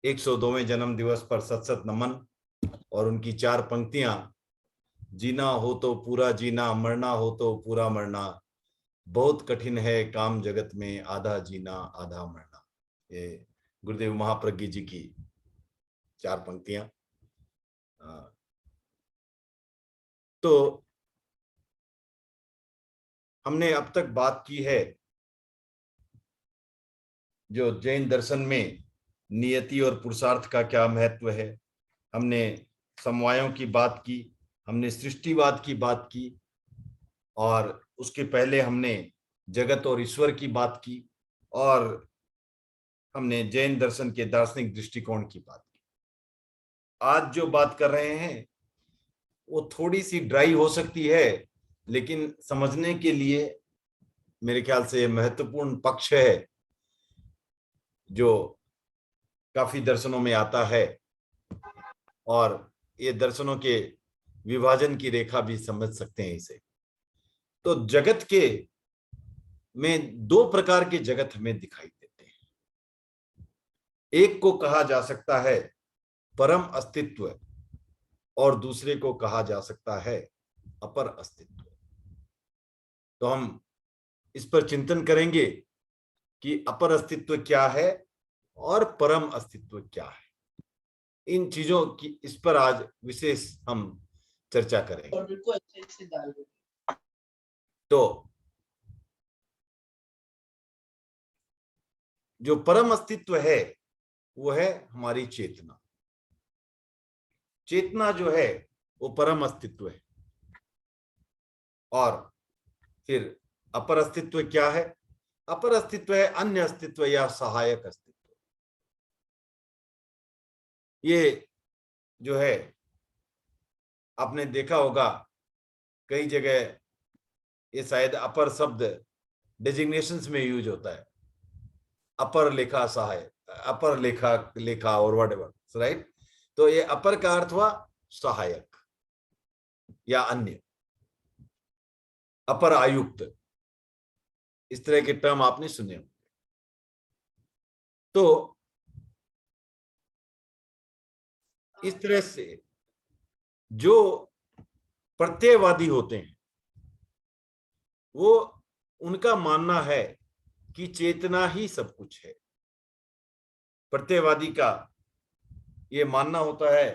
102वें जन्म दिवस पर सत सत नमन। और उनकी 4 पंक्तियां, जीना हो तो पूरा जीना, मरना हो तो पूरा मरना, बहुत कठिन है काम जगत में, आधा जीना आधा मरना। ये गुरुदेव महाप्रज्ञ जी की 4 पंक्तियां। तो हमने अब तक बात की है जो जैन दर्शन में नियति और पुरुषार्थ का क्या महत्व है। हमने समवायों की बात की, हमने सृष्टिवाद की बात की, और उसके पहले हमने जगत और ईश्वर की बात की, और हमने जैन दर्शन के दार्शनिक दृष्टिकोण की बात की। आज जो बात कर रहे हैं वो थोड़ी सी ड्राई हो सकती है, लेकिन समझने के लिए मेरे ख्याल से महत्वपूर्ण पक्ष है जो काफी दर्शनों में आता है, और ये दर्शनों के विभाजन की रेखा भी समझ सकते हैं इसे। तो जगत के में 2 प्रकार के जगत हमें दिखाई देते हैं। एक को कहा जा सकता है परम अस्तित्व, और दूसरे को कहा जा सकता है अपर अस्तित्व। तो हम इस पर चिंतन करेंगे कि अपर अस्तित्व क्या है और परम अस्तित्व क्या है। इन चीजों की इस पर आज विशेष हम चर्चा करेंगे। तो जो परम अस्तित्व है वो है हमारी चेतना। चेतना जो है वो परम अस्तित्व है। और फिर अपर अस्तित्व क्या है? अपर अस्तित्व है अन्य अस्तित्व या सहायक अस्तित्व। ये जो है आपने देखा होगा कई जगह ये शायद अपर शब्द डेजिग्नेशंस में यूज होता है, अपर लेखा सहायक, अपर लेखा लेखा और व्हाटएवर, राइट। तो ये अपर का अर्थ हुआ सहायक या अन्य, अपर आयुक्त, इस तरह के टर्म आपने सुने होंगे। तो इस तरह से जो प्रत्ययवादी होते हैं वो उनका मानना है कि चेतना ही सब कुछ है। प्रत्ययवादी का ये मानना होता है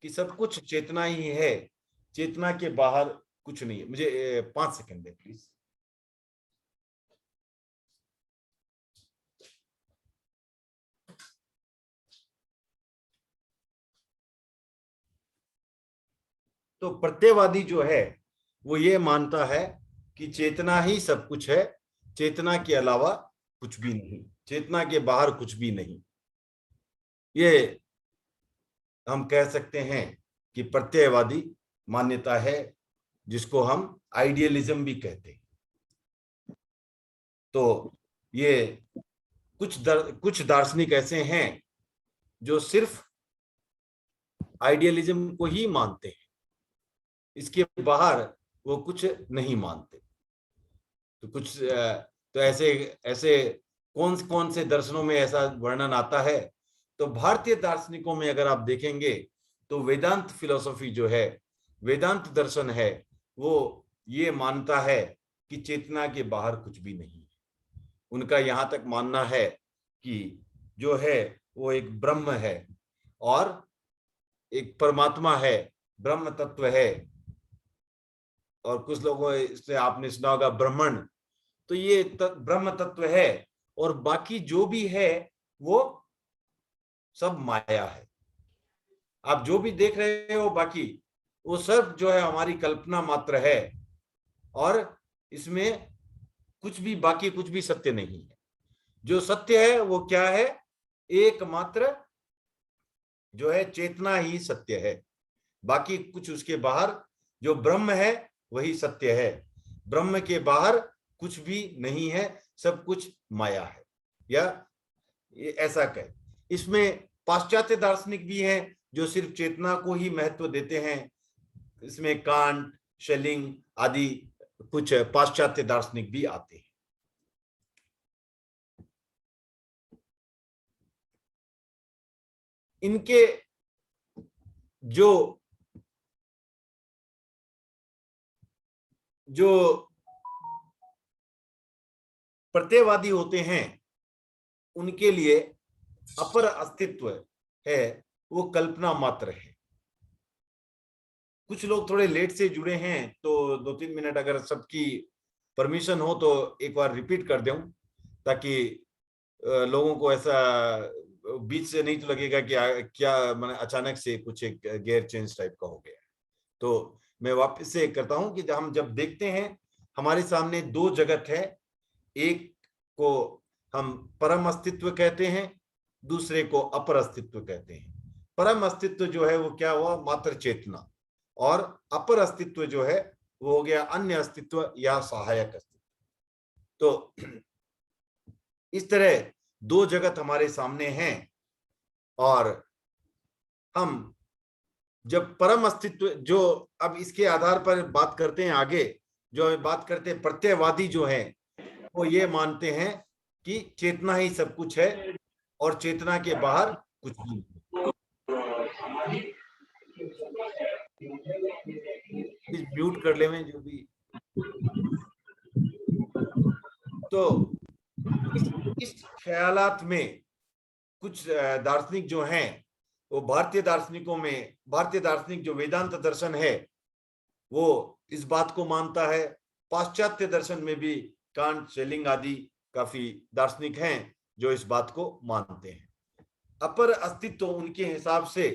कि सब कुछ चेतना ही है, चेतना के बाहर कुछ नहीं है। मुझे 5 सेकंड दे प्लीज। तो प्रत्ययवादी जो है वो ये मानता है कि चेतना ही सब कुछ है, चेतना के अलावा कुछ भी नहीं, चेतना के बाहर कुछ भी नहीं। ये हम कह सकते हैं कि प्रत्ययवादी मान्यता है, जिसको हम आइडियलिज्म भी कहते हैं। तो ये कुछ दार्शनिक ऐसे हैं जो सिर्फ आइडियलिज्म को ही मानते हैं, इसके बाहर वो कुछ नहीं मानते। तो कुछ तो ऐसे ऐसे कौन कौन से दर्शनों में ऐसा वर्णन आता है? तो भारतीय दार्शनिकों में अगर आप देखेंगे तो वेदांत फिलोसॉफी जो है, वेदांत दर्शन है, वो ये मानता है कि चेतना के बाहर कुछ भी नहीं है। उनका यहां तक मानना है कि जो है वो एक ब्रह्म है और एक परमात्मा है, ब्रह्म तत्व है। और कुछ लोगों से आपने सुना होगा ब्रह्मण। तो ये ब्रह्म तत्व है, और बाकी जो भी है वो सब माया है। आप जो भी देख रहे हो बाकी वो सब जो है हमारी कल्पना मात्र है, और इसमें कुछ भी बाकी कुछ भी सत्य नहीं है। जो सत्य है वो क्या है? एकमात्र जो है चेतना ही सत्य है। बाकी कुछ उसके बाहर जो ब्रह्म है वही सत्य है। ब्रह्म के बाहर कुछ भी नहीं है, सब कुछ माया है, या ऐसा कहे। इसमें पाश्चात्य दार्शनिक भी हैं जो सिर्फ चेतना को ही महत्व देते हैं। इसमें कांट, शेलिंग आदि कुछ पाश्चात्य दार्शनिक भी आते हैं। इनके जो जो प्रत्ययवादी होते हैं उनके लिए अपर अस्तित्व है वो कल्पना मात्र है। कुछ लोग थोड़े लेट से जुड़े हैं तो 2-3 मिनट अगर सबकी परमिशन हो तो एक बार रिपीट कर दूं, ताकि लोगों को ऐसा बीच से नहीं तो लगेगा कि क्या मैंने अचानक से कुछ एक गेयर चेंज टाइप का हो गया। तो मैं वापस से करता हूं कि हम जब देखते हैं हमारे सामने दो जगत है, एक को हम परम अस्तित्व कहते हैं, दूसरे को अपर अस्तित्व कहते हैं। परम अस्तित्व जो है वो क्या हुआ, मात्र चेतना, और अपर अस्तित्व जो है वो हो गया अन्य अस्तित्व या सहायक अस्तित्व। तो इस तरह दो जगत हमारे सामने हैं, और हम जब परम अस्तित्व जो अब इसके आधार पर बात करते हैं आगे, जो बात करते हैं प्रत्ययवादी जो है वो ये मानते हैं कि चेतना ही सब कुछ है और चेतना के बाहर कुछ भी नहीं। म्यूट कर ले में जो भी। तो इस ख्यालात में कुछ दार्शनिक जो हैं वो भारतीय दार्शनिक जो वेदांत दर्शन है वो इस बात को मानता है। पाश्चात्य दर्शन में भी कांट, शेलिंग आदि काफी दार्शनिक हैं जो इस बात को मानते हैं। अपर अस्तित्व उनके हिसाब से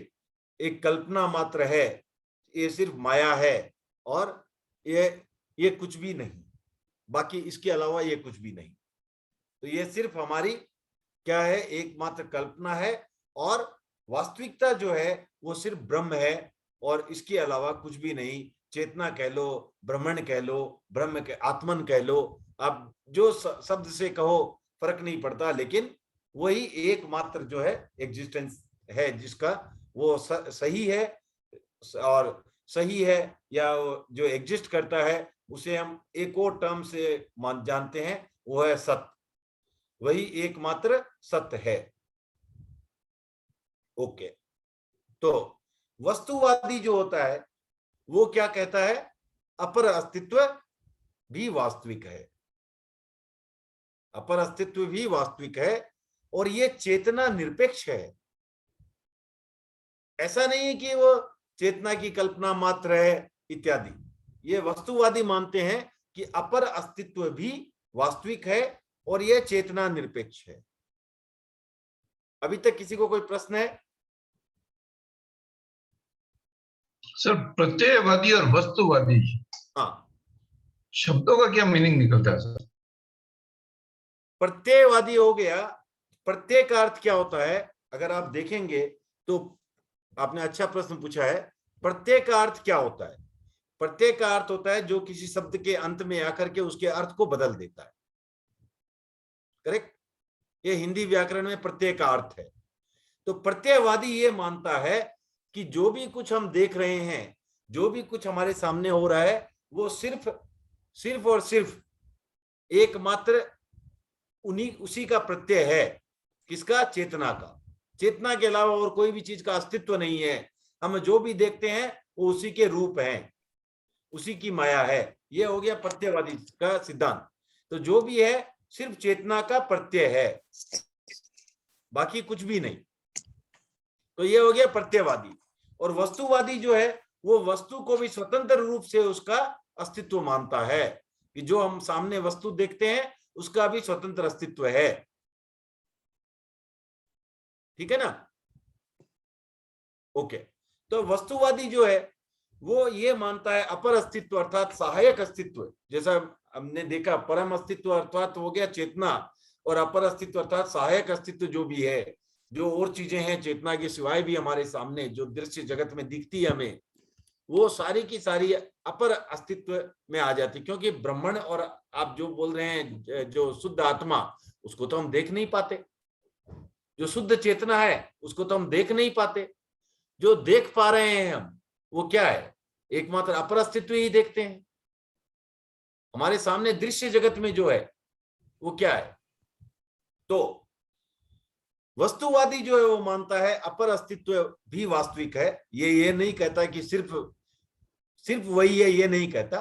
एक कल्पना मात्र है, ये सिर्फ माया है और ये कुछ भी नहीं, बाकी इसके अलावा ये कुछ भी नहीं। तो ये सिर्फ हमारी क्या है, एकमात्र कल्पना है, और वास्तविकता जो है वो सिर्फ ब्रह्म है और इसके अलावा कुछ भी नहीं। चेतना कह लो, ब्रह्मण कह लो, ब्रह्म के आत्मन कह लो, आप जो शब्द से कहो फर्क नहीं पड़ता, लेकिन वही एकमात्र जो है एग्जिस्टेंस है जिसका वो सही है, और सही है या जो एग्जिस्ट करता है उसे हम एक और टर्म से जानते हैं, वो है सत्य। वही एकमात्र सत्य है। ओके, तो वस्तुवादी जो होता है वो क्या कहता है, अपर अस्तित्व भी वास्तविक है, अपर अस्तित्व भी वास्तविक है और ये चेतना निरपेक्ष है। ऐसा नहीं है कि वो चेतना की कल्पना मात्र है इत्यादि। ये वस्तुवादी मानते हैं कि अपर अस्तित्व भी वास्तविक है और यह चेतना निरपेक्ष है। अभी तक किसी को कोई प्रश्न है? सर, प्रत्ययवादी और वस्तुवादी, हाँ, शब्दों का क्या मीनिंग निकलता है सर? प्रत्ययवादी हो गया, प्रत्यय का अर्थ क्या होता है अगर आप देखेंगे तो, आपने अच्छा प्रश्न पूछा है। प्रत्यय का अर्थ क्या होता है? प्रत्यय का अर्थ होता है जो किसी शब्द के अंत में आकर के उसके अर्थ को बदल देता है। करेक्ट? ये हिंदी व्याकरण में प्रत्यय का अर्थ है। तो प्रत्ययवादी ये मानता है कि जो भी कुछ हम देख रहे हैं, जो भी कुछ हमारे सामने हो रहा है, वो सिर्फ और सिर्फ एकमात्र उसी का प्रत्यय है। किसका? चेतना का। चेतना के अलावा और कोई भी चीज का अस्तित्व नहीं है। हम जो भी देखते हैं वो उसी के रूप हैं, उसी की माया है। ये हो गया प्रत्ययवादी का सिद्धांत। तो जो भी है सिर्फ चेतना का प्रत्यय है, बाकी कुछ भी नहीं। तो ये हो गया प्रत्ययवादी। और वस्तुवादी जो है वो वस्तु को भी स्वतंत्र रूप से उसका अस्तित्व मानता है, कि जो हम सामने वस्तु देखते हैं उसका भी स्वतंत्र अस्तित्व है। ठीक है ना? ओके, तो वस्तुवादी जो है वो ये मानता है अपर अस्तित्व अर्थात सहायक अस्तित्व। जैसा हमने देखा, परम अस्तित्व अर्थात हो गया चेतना, और अपर अस्तित्व अर्थात सहायक अस्तित्व जो भी है, जो और चीजें हैं चेतना के सिवाय भी हमारे सामने जो दृश्य जगत में दिखती है हमें, वो सारी की सारी अपर अस्तित्व में आ जाती। क्योंकि ब्रह्मण और आप जो बोल रहे हैं जो शुद्ध आत्मा, उसको तो हम देख नहीं पाते। जो शुद्ध चेतना है उसको तो हम देख नहीं पाते। जो देख पा रहे हैं हम वो क्या है? एकमात्र अपर अस्तित्व ही देखते हैं। हमारे सामने दृश्य जगत में जो है वो क्या है? तो वस्तुवादी जो है वो मानता है अपर अस्तित्व भी वास्तविक है, ये नहीं कहता कि सिर्फ वही है, ये नहीं कहता।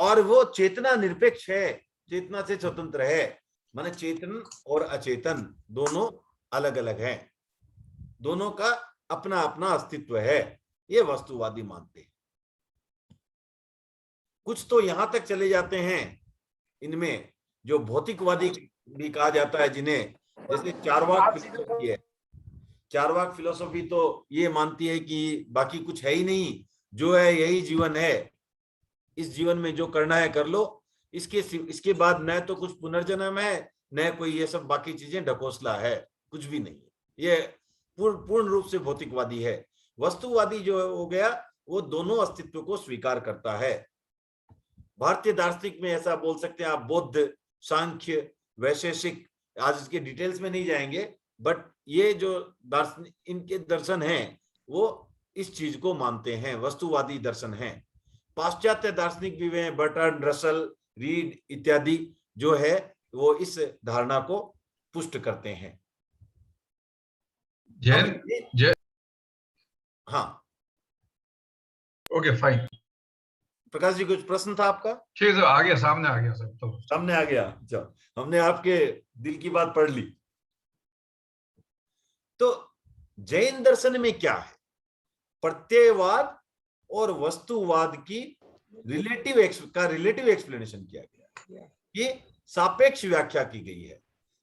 और वो चेतना निरपेक्ष है, चेतना से स्वतंत्र है, माने चेतन और अचेतन दोनों अलग अलग हैं, दोनों का अपना अपना अस्तित्व है, ये वस्तुवादी मानते हैं। कुछ तो यहां तक चले जाते हैं इनमें, जो भौतिकवादी भी कहा जाता है, जिन्हें जैसे चारवाक फिलोसफी है। चारवाक फिलोसफी तो ये मानती है कि बाकी कुछ है ही नहीं, जो है यही जीवन है, इस जीवन में जो करना है कर लो, इसके बाद न तो कुछ पुनर्जन्म है, न कोई ये सब बाकी चीजें ढकोसला है, कुछ भी नहीं है। ये पूर्ण रूप से भौतिकवादी है। वस्तुवादी जो हो गया वो दोनों अस्तित्व को स्वीकार करता है। भारतीय दार्शनिक में ऐसा बोल सकते हैं आप, बौद्ध, सांख्य, वैशेषिक, आज इसके डिटेल्स में नहीं जाएंगे, बट ये जो दार्शनिक इनके दर्शन हैं वो इस चीज को मानते हैं, वस्तुवादी दर्शन हैं। पाश्चात्य दार्शनिक भी हैं, बर्ट्रांड रसल, रीड इत्यादि जो है वो इस धारणा को पुष्ट करते हैं। हाँ, ओके फाइन। प्रकाश जी कुछ प्रश्न था आपका? ठीक है, आ गया, सामने आ गया सब, तो सामने आ गया। अच्छा, हमने आपके दिल की बात पढ़ ली। तो जैन दर्शन में क्या है, प्रत्ययवाद और वस्तुवाद की रिलेटिव एक्सप्लेनेशन किया गया, ये सापेक्ष व्याख्या की गई है।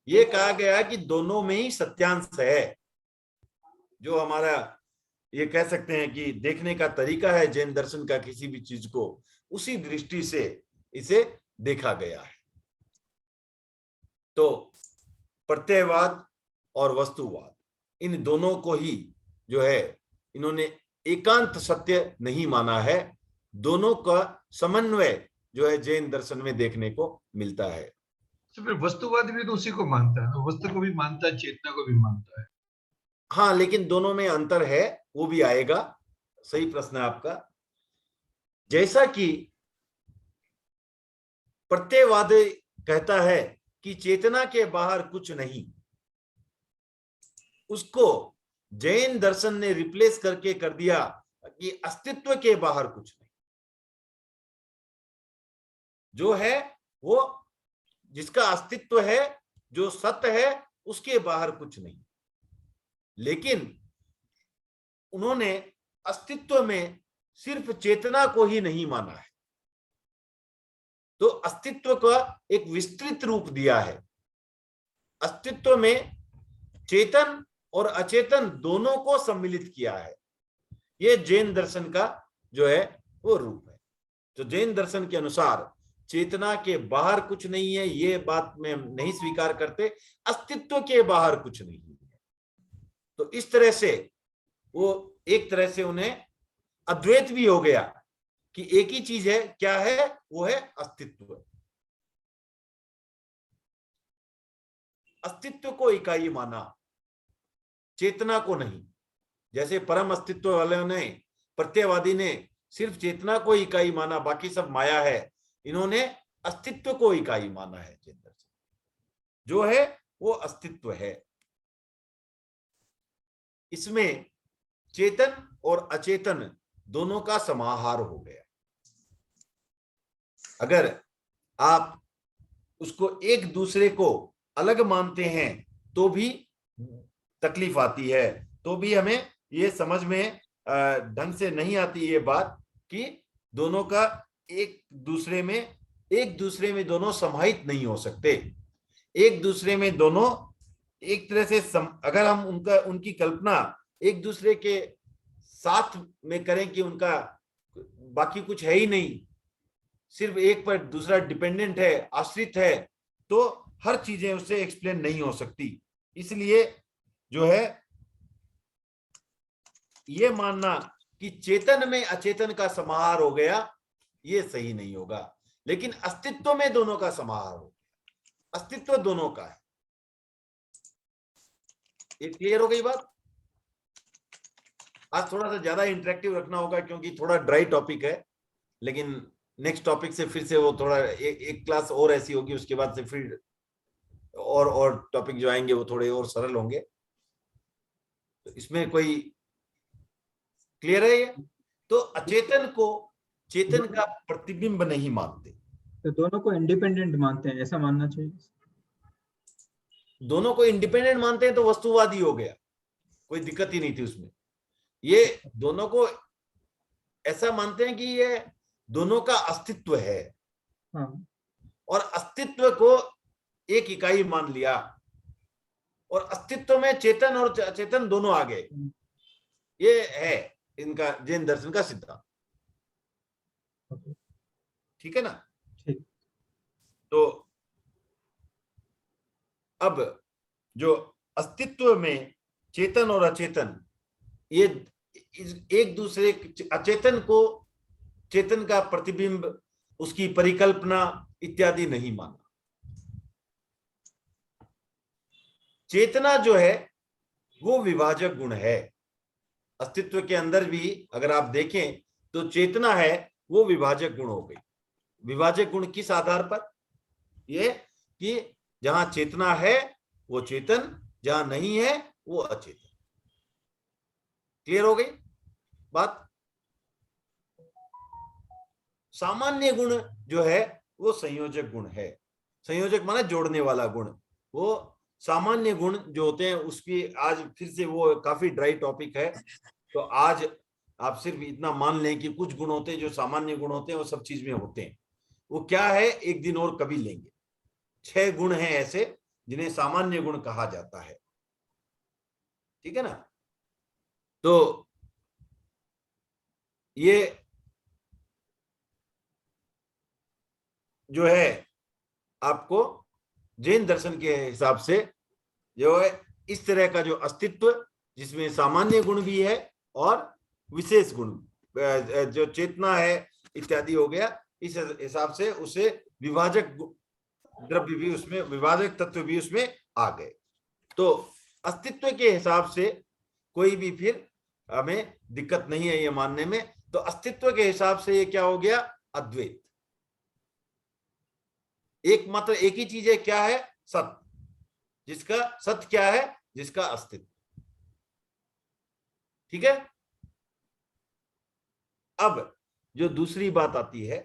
ये कहा गया कि दोनों में ही सत्यांश है। जो हमारा ये कह सकते हैं कि देखने का तरीका है जैन दर्शन का, किसी भी चीज को उसी दृष्टि से इसे देखा गया है। तो प्रत्ययवाद और वस्तुवाद, इन दोनों को ही जो है इन्होंने एकांत सत्य नहीं माना है, दोनों का समन्वय जो है जैन दर्शन में देखने को मिलता है। तो फिर वस्तुवादी भी तो उसी को मानता है, वस्तु को भी मानता है, चेतना को भी मानता है। हाँ, लेकिन दोनों में अंतर है, वो भी आएगा। सही प्रश्न है आपका। जैसा कि प्रत्ययवाद कहता है कि चेतना के बाहर कुछ नहीं, उसको जैन दर्शन ने रिप्लेस करके कर दिया कि अस्तित्व के बाहर कुछ नहीं, जो है वो जिसका अस्तित्व है, जो सत्य है, उसके बाहर कुछ नहीं। लेकिन उन्होंने अस्तित्व में सिर्फ चेतना को ही नहीं माना है, तो अस्तित्व का एक विस्तृत रूप दिया है। अस्तित्व में चेतन और अचेतन दोनों को सम्मिलित किया है। ये जैन दर्शन का जो है वो रूप है। तो जैन दर्शन के अनुसार चेतना के बाहर कुछ नहीं है, ये बात में नहीं स्वीकार करते, अस्तित्व के बाहर कुछ नहीं है। तो इस तरह से वो एक तरह से उन्हें अद्वैत भी हो गया कि एक ही चीज है, क्या है, वो है अस्तित्व। अस्तित्व को इकाई माना, चेतना को नहीं। जैसे परम अस्तित्व वाले ने, प्रत्ययवादी ने सिर्फ चेतना को इकाई माना, बाकी सब माया है। इन्होंने अस्तित्व को इकाई माना है। जो है वो अस्तित्व है। इसमें चेतन और अचेतन दोनों का समाहार हो गया। अगर आप उसको एक दूसरे को अलग मानते हैं तो भी तकलीफ आती है, तो भी हमें ये समझ में ढंग से नहीं आती ये बात कि दोनों का एक दूसरे में दोनों समाहित नहीं हो सकते। एक दूसरे में दोनों एक तरह से अगर हम उनकी कल्पना एक दूसरे के साथ में करें कि उनका बाकी कुछ है ही नहीं, सिर्फ एक पर दूसरा डिपेंडेंट है, आश्रित है, तो हर चीजें उससे एक्सप्लेन नहीं हो सकती। इसलिए जो है ये मानना कि चेतन में अचेतन का समाहार हो गया, ये सही नहीं होगा। लेकिन अस्तित्व में दोनों का समाहार हो गया, अस्तित्व दोनों का है। ये क्लियर हो गई बात? आज थोड़ा सा ज्यादा इंटरेक्टिव रखना होगा क्योंकि थोड़ा ड्राई टॉपिक है, लेकिन नेक्स्ट टॉपिक से फिर से वो थोड़ा एक क्लास और ऐसी होगी, उसके बाद से फिर और टॉपिक जो आएंगे वो थोड़े और सरल होंगे। तो इसमें कोई क्लियर है ये? तो अचेतन को चेतन का प्रतिबिंब नहीं मानते, तो दोनों को इंडिपेंडेंट मानते हैं, ऐसा मानना चाहिए। दोनों को इंडिपेंडेंट मानते हैं तो वस्तुवादी हो गया, कोई दिक्कत ही नहीं थी उसमें। ये दोनों को ऐसा मानते हैं कि ये दोनों का अस्तित्व है, हाँ, और अस्तित्व को एक इकाई मान लिया, और अस्तित्व में चेतन और अचेतन दोनों आ गए। ये है इनका जैन दर्शन का सिद्धांत। ठीक है ना? ठीक। तो अब जो अस्तित्व में चेतन और अचेतन, ये एक दूसरे, अचेतन को चेतन का प्रतिबिंब, उसकी परिकल्पना इत्यादि नहीं माना। चेतना जो है वो विभाजक गुण है। अस्तित्व के अंदर भी अगर आप देखें तो चेतना है वो विभाजक गुण हो गई। विभाजक गुण किस आधार पर? ये कि जहां चेतना है वो चेतन, जहां नहीं है वो अचेतन। क्लियर हो गई बात? सामान्य गुण जो है वो संयोजक गुण है। संयोजक माना जोड़ने वाला गुण। वो सामान्य गुण जो होते हैं उसकी आज फिर से वो काफी ड्राई टॉपिक है, तो आज आप सिर्फ इतना मान लें कि कुछ गुण होते हैं जो सामान्य गुण होते हैं, वो सब चीज में होते हैं। वो क्या है एक दिन और कभी लेंगे। 6 गुण हैं ऐसे जिन्हें सामान्य गुण कहा जाता है। ठीक है ना? तो ये जो है आपको जैन दर्शन के हिसाब से जो है इस तरह का जो अस्तित्व, जिसमें सामान्य गुण भी है और विशेष गुण, जो चेतना है इत्यादि हो गया, इस हिसाब से उसे विभाजक द्रव्य भी उसमें, विभाजक तत्व भी उसमें आ गए। तो अस्तित्व के हिसाब से कोई भी फिर हमें दिक्कत नहीं है ये मानने में। तो अस्तित्व के हिसाब से ये क्या हो गया? अद्वैत। एकमात्र एक ही चीज है, क्या है? सत्य। जिसका सत्य क्या है? जिसका अस्तित्व। ठीक है? अब जो दूसरी बात आती है,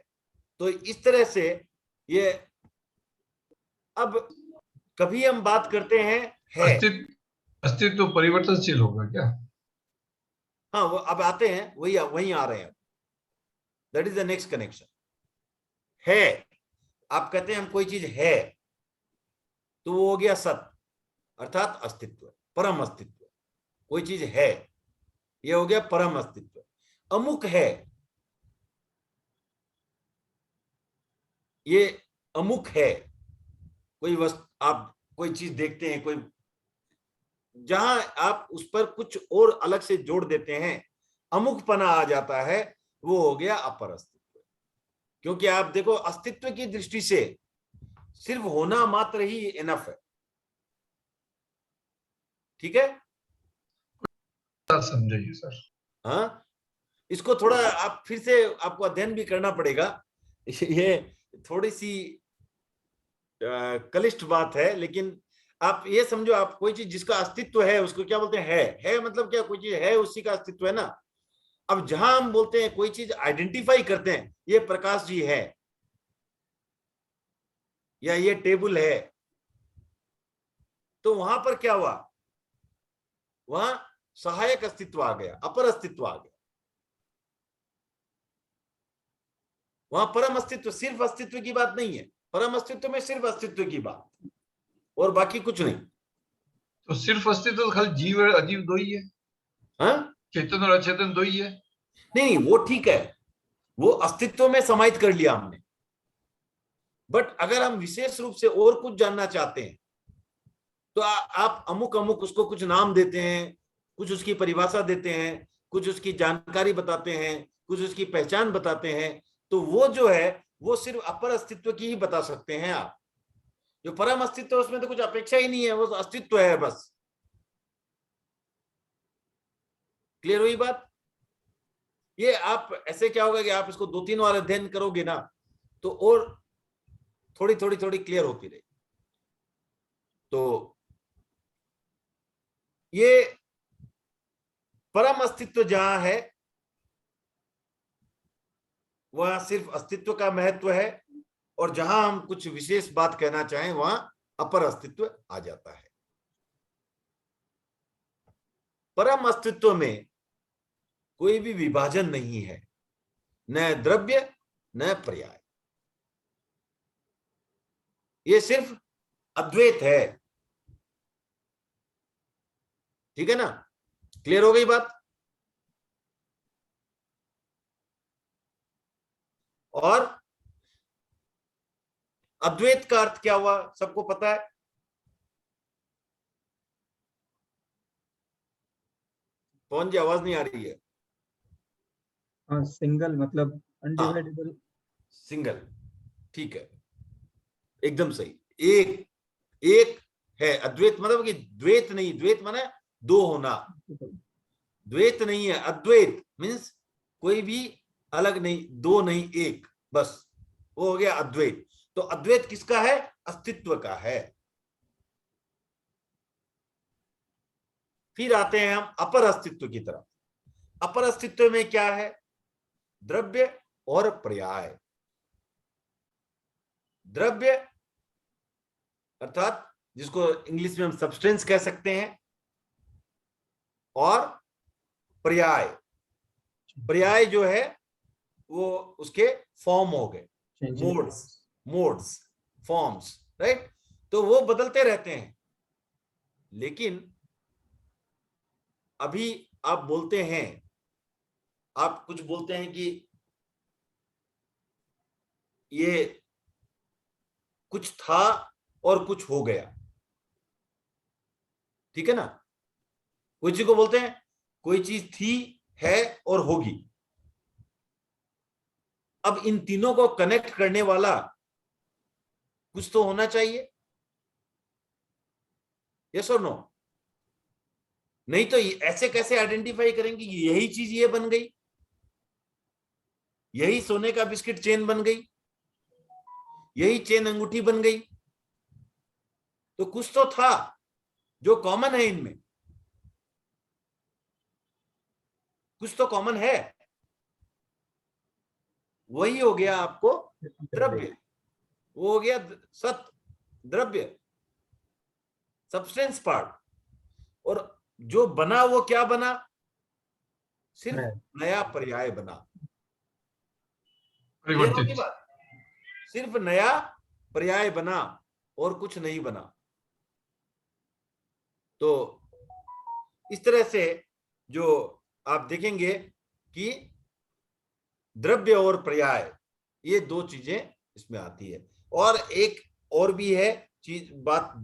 तो इस तरह से ये, अब कभी हम बात करते हैं है, अस्तित्व परिवर्तनशील होगा क्या? हाँ वो अब आते हैं, वही आ रहे हैं। That is the next connection. है, आप कहते हैं हम कोई चीज है, तो वो हो गया सत्य, अर्थात अस्तित्व, परम अस्तित्व। कोई चीज है, ये हो गया परम अस्तित्व। अमुक है, ये अमुक है। कोई वस्तु, आप कोई चीज देखते हैं, कोई, जहां आप उस पर कुछ और अलग से जोड़ देते हैं, अमुकपना आ जाता है, वो हो गया अपर अस्तित्व। क्योंकि आप देखो, अस्तित्व की दृष्टि से सिर्फ होना मात्र ही इनफ है। ठीक है? समझाइए सर। हाँ, इसको थोड़ा आप फिर से आपको अध्ययन भी करना पड़ेगा। ये थोड़ी सी कलिष्ठ बात है, लेकिन आप ये समझो, आप कोई चीज जिसका अस्तित्व है उसको क्या बोलते हैं? है मतलब क्या? कोई चीज है उसी का अस्तित्व है ना। अब जहां हम बोलते हैं कोई चीज आइडेंटिफाई करते हैं, ये प्रकाश जी है या ये टेबल है, तो वहां पर क्या हुआ? वहां सहायक अस्तित्व आ गया, अपर अस्तित्व आ गया। वहां परम अस्तित्व, सिर्फ अस्तित्व की बात नहीं है। परम अस्तित्व में सिर्फ अस्तित्व की बात, और बाकी कुछ नहीं। तो सिर्फ अस्तित्व तो खाली जीव और अजीव दो ही है? हाँ, चेतन और अचेतन दो ही है? नहीं वो ठीक है, वो अस्तित्व में समाहित कर लिया हमने। बट अगर हम विशेष रूप से और कुछ जानना चाहते हैं, तो आप अमुक अमुक उसको कुछ नाम देते हैं, कुछ उसकी परिभाषा देते हैं, कुछ उसकी जानकारी बताते हैं, कुछ उसकी पहचान बताते हैं, तो वो जो है वो सिर्फ अपर अस्तित्व की ही बता सकते हैं आप। जो परम अस्तित्व, उसमें तो कुछ अपेक्षा ही नहीं है, वो अस्तित्व है बस। क्लियर हुई बात? ये आप ऐसे क्या होगा कि आप इसको 2-3 बार अध्ययन करोगे ना, तो और थोड़ी थोड़ी थोड़ी क्लियर होती रहेगी। तो ये परम अस्तित्व जहां है वह सिर्फ अस्तित्व का महत्व है, और जहां हम कुछ विशेष बात कहना चाहें वहां अपर अस्तित्व आ जाता है। परम अस्तित्व में कोई भी विभाजन नहीं है, न द्रव्य न पर्याय, ये सिर्फ अद्वैत है। ठीक है ना, क्लियर हो गई बात? और अद्वैत का अर्थ क्या हुआ सबको पता है? कौन जी, आवाज नहीं आ रही है। हाँ, सिंगल मतलब हाँ, अनडिवाइडेबल। सिंगल, ठीक है, एकदम सही। एक एक है, अद्वैत मतलब कि द्वैत नहीं, द्वैत माने दो होना, द्वैत नहीं है, अद्वैत मीन्स कोई भी अलग नहीं, दो नहीं, एक, बस वो हो गया अद्वैत। तो अद्वैत किसका है? अस्तित्व का है। फिर आते हैं हम अपर अस्तित्व की तरफ। अपर अस्तित्व में क्या है? द्रव्य और पर्याय। द्रव्य अर्थात जिसको इंग्लिश में हम सब्सटेंस कह सकते हैं, और पर्याय, पर्याय जो है वो उसके फॉर्म हो गए, मोड्स, मोड्स, फॉर्म्स, राइट? तो वो बदलते रहते हैं। लेकिन अभी आप बोलते हैं, आप कुछ बोलते हैं कि ये कुछ था और कुछ हो गया, ठीक है ना? कोई चीज को बोलते हैं कोई चीज थी, है और होगी। अब इन तीनों को कनेक्ट करने वाला कुछ तो होना चाहिए, यस और नो? नहीं तो ऐसे कैसे आइडेंटिफाई करेंगे कि यही चीज ये बन गई, यही सोने का बिस्किट चेन बन गई, यही चेन अंगूठी बन गई? तो कुछ तो था जो कॉमन है इनमें, कुछ तो कॉमन है, वही हो गया आपको द्रव्य, वो हो गया सत, द्रव्य, सब्सटेंस पार्ट। और जो बना वो क्या बना? सिर्फ नया पर्याय बना। क्लियर होगी परिवर्तित। बात? सिर्फ नया पर्याय बना और कुछ नहीं बना। तो इस तरह से जो आप देखेंगे कि द्रव्य और पर्याय, ये दो चीजें इसमें आती है। और एक और भी है चीज, बात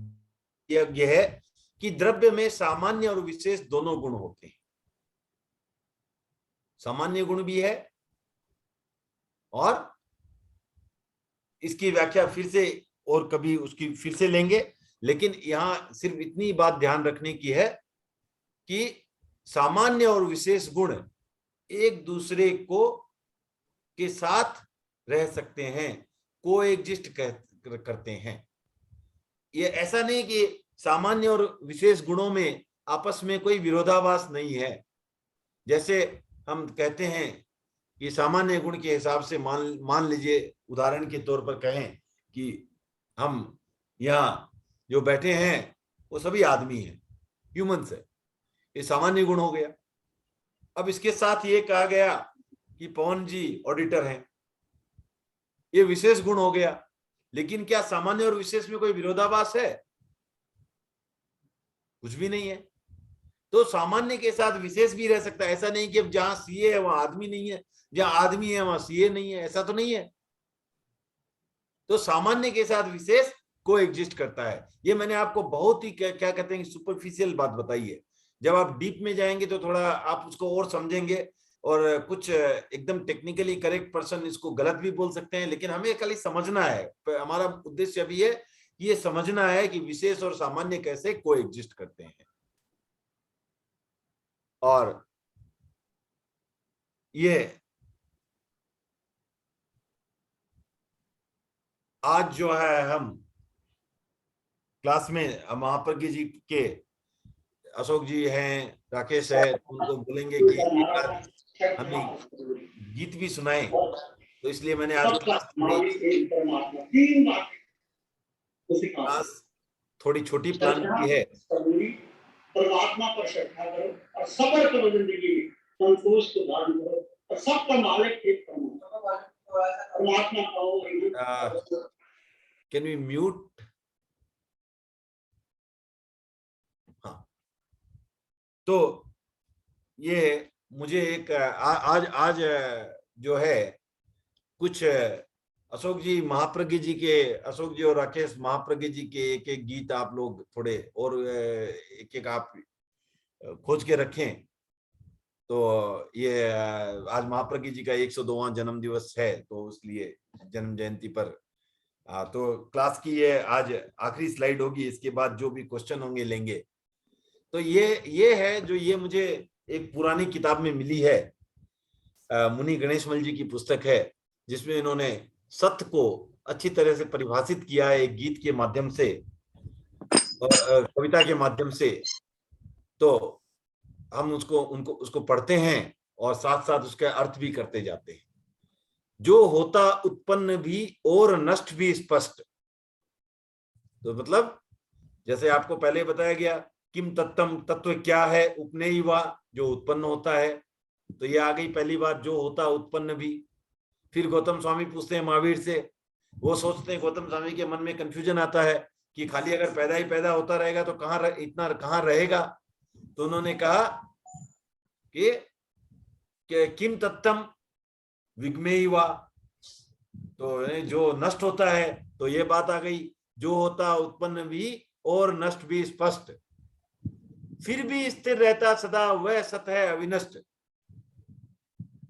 यह है कि द्रव्य में सामान्य और विशेष दोनों गुण होते हैं। सामान्य गुण भी है, और इसकी व्याख्या फिर से और कभी उसकी फिर से लेंगे। लेकिन यहां सिर्फ इतनी बात ध्यान रखने की है कि सामान्य और विशेष गुण एक दूसरे को के साथ रह सकते हैं, को एग्जिस्ट करते हैं। ये ऐसा नहीं कि सामान्य और विशेष गुणों में आपस में कोई विरोधाभास नहीं है। जैसे हम कहते हैं कि सामान्य गुण के हिसाब से मान लीजिए, उदाहरण के तौर पर कहें कि हम यहाँ जो बैठे हैं वो सभी आदमी हैं, ह्यूमंस है, ये सामान्य गुण हो गया। अब इसके साथ ये कहा गया कि पवन जी ऑडिटर हैं, ये विशेष गुण हो गया। लेकिन क्या सामान्य और विशेष में कोई विरोधाभास है? कुछ भी नहीं है। तो सामान्य के साथ विशेष भी रह सकता है। ऐसा नहीं कि अब जहां सीए है वहां आदमी नहीं है, जहां आदमी है वहां सीए नहीं है, ऐसा तो नहीं है। तो सामान्य के साथ विशेष को एग्जिस्ट करता है। ये मैंने आपको बहुत ही क्या कहते हैं सुपरफिशियल बात बताई है। जब आप डीप में जाएंगे तो थोड़ा आप उसको और समझेंगे, और कुछ एकदम टेक्निकली करेक्ट पर्सन इसको गलत भी बोल सकते हैं, लेकिन हमें खाली समझना है। हमारा उद्देश्य अभी है कि ये समझना है कि विशेष और सामान्य कैसे को एग्जिस्ट करते हैं। और ये आज जो है हम क्लास में महाप्रज्ञ जी के अशोक जी हैं, राकेश है, उनको बोलेंगे कि एक आध हमें गीत भी सुनाएं, तो इसलिए मैंने आज क्लास थोड़ी छोटी प्लान की है। परमात्मा पर श्रद्धा करो और सबर करो जिंदगी में, संतोष को धारण करो और सबका मालिक एक परमात्मा पाओ। Can we mute? हाँ, तो ये मुझे एक आज जो है कुछ अशोक जी महाप्रज्ञ जी के, अशोक जी और राकेश महाप्रज्ञ जी के एक एक गीत आप लोग थोड़े और एक एक आप खोज के रखें। तो ये आज महाप्रज्ञ जी का 102वां जन्म दिवस है, तो इसलिए जन्म जयंती पर तो क्लास की ये आज आखिरी स्लाइड होगी, इसके बाद जो भी क्वेश्चन होंगे लेंगे। तो ये है जो ये मुझे एक पुरानी किताब में मिली है, मुनि गणेशमल जी की पुस्तक है, जिसमें इन्होंने सत्य को अच्छी तरह से परिभाषित किया है एक गीत के माध्यम से और कविता के माध्यम से। तो हम उसको पढ़ते हैं और साथ साथ उसका अर्थ भी करते जाते हैं। जो होता उत्पन्न भी और नष्ट भी स्पष्ट। तो मतलब जैसे आपको पहले बताया गया, किम तत्तम, तत्व क्या है, उपनेयी वा, जो उत्पन्न होता है। तो ये आ गई पहली बात, जो होता उत्पन्न भी। फिर गौतम स्वामी पूछते हैं महावीर से, वो सोचते हैं, गौतम स्वामी के मन में कंफ्यूजन आता है कि खाली अगर पैदा ही पैदा होता रहेगा तो कहाँ रहेगा। तो उन्होंने कहा कि किम तत्तम विग्मेयी वा, तो जो नष्ट होता है, तो ये बात आ गई, जो होता उत्पन्न भी और नष्ट भी स्पष्ट, फिर भी स्थिर रहता सदा वह सत है अविनष्ट।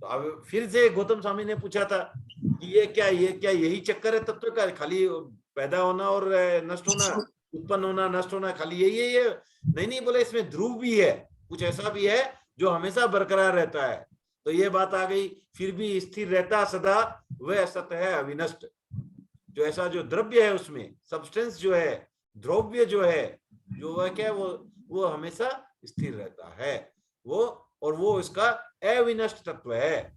तो अब फिर से गौतम स्वामी ने पूछा था कि ये क्या यही चक्कर है तत्व का, खाली पैदा होना और नष्ट होना, उत्पन्न होना नष्ट होना, खाली यही है? नहीं, बोले इसमें ध्रुव भी है, कुछ ऐसा भी है जो हमेशा बरकरार रहता है। तो ये बात आ गई, फिर भी स्थिर रहता सदा वह सत है अविनष्ट। जो ऐसा जो द्रव्य है उसमें, सब्सटेंस जो है, द्रव्य जो है, जो वह क्या है, वो हमेशा स्थिर रहता है, वो इसका अविनष्ट तत्व है।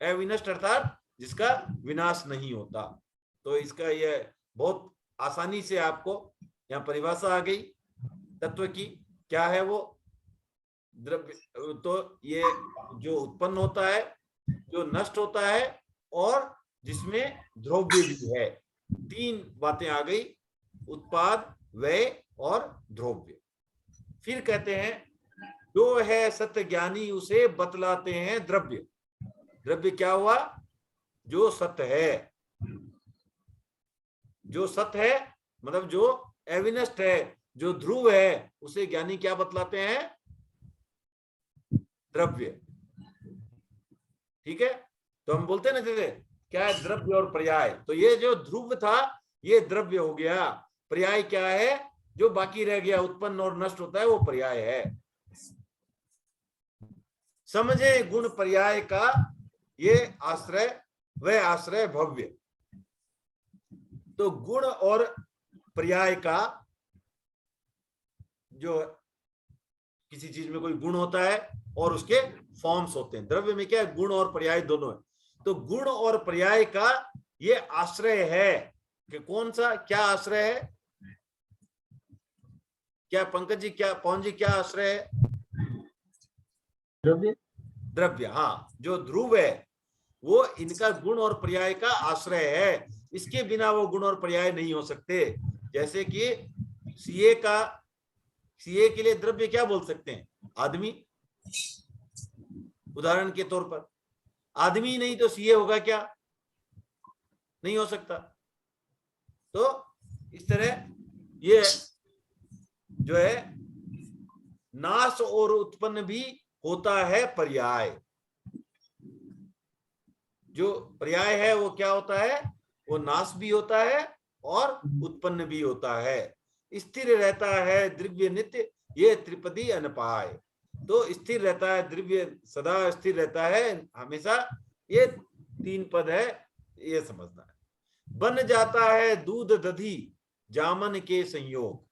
अविनष्ट अर्थात जिसका विनाश नहीं होता। तो इसका ये बहुत आसानी से आपको यहाँ परिभाषा आ गई तत्व की, क्या है वो द्रव्य। तो ये जो उत्पन्न होता है, जो नष्ट होता है, और जिसमें द्रव्य भी है। तीन बातें आ गई, उत्पाद, व्यय और द्रव्य। फिर कहते हैं, जो है सत्य ज्ञानी उसे बतलाते हैं द्रव्य। द्रव्य क्या हुआ? जो सत्य है, जो सत्य है मतलब जो एविनस्ट है, जो ध्रुव है, उसे ज्ञानी क्या बतलाते हैं? द्रव्य। ठीक है, तो हम बोलते हैं ना, जैसे क्या है द्रव्य और पर्याय। तो ये जो ध्रुव था ये द्रव्य हो गया, पर्याय क्या है? जो बाकी रह गया, उत्पन्न और नष्ट होता है, वो पर्याय है। समझे गुण पर्याय का ये आश्रय, वह आश्रय भव्य। तो गुण और पर्याय का, जो किसी चीज में कोई गुण होता है और उसके फॉर्म्स होते हैं, द्रव्य में क्या है, गुण और पर्याय दोनों है। तो गुण और पर्याय का ये आश्रय है कि कौन सा, क्या आश्रय है? क्या पंकज जी, क्या पवन जी, क्या आश्रय है? द्रव्य। द्रव्य, हाँ। जो ध्रुव है वो इनका गुण और पर्याय का आश्रय है, इसके बिना वो गुण और पर्याय नहीं हो सकते। जैसे कि सीए के लिए द्रव्य क्या बोल सकते हैं? आदमी। उदाहरण के तौर पर आदमी नहीं तो सीए होगा क्या? नहीं हो सकता। तो इस तरह ये जो है नाश और उत्पन्न भी होता है पर्याय। जो पर्याय है वो क्या होता है? वो नाश भी होता है और उत्पन्न भी होता है। स्थिर रहता है द्रव्य नित्य, ये त्रिपदी अनपाय। तो स्थिर रहता है द्रव्य, सदा स्थिर रहता है हमेशा, ये तीन पद है, ये समझना है। बन जाता है दूध दधी, जामन के संयोग,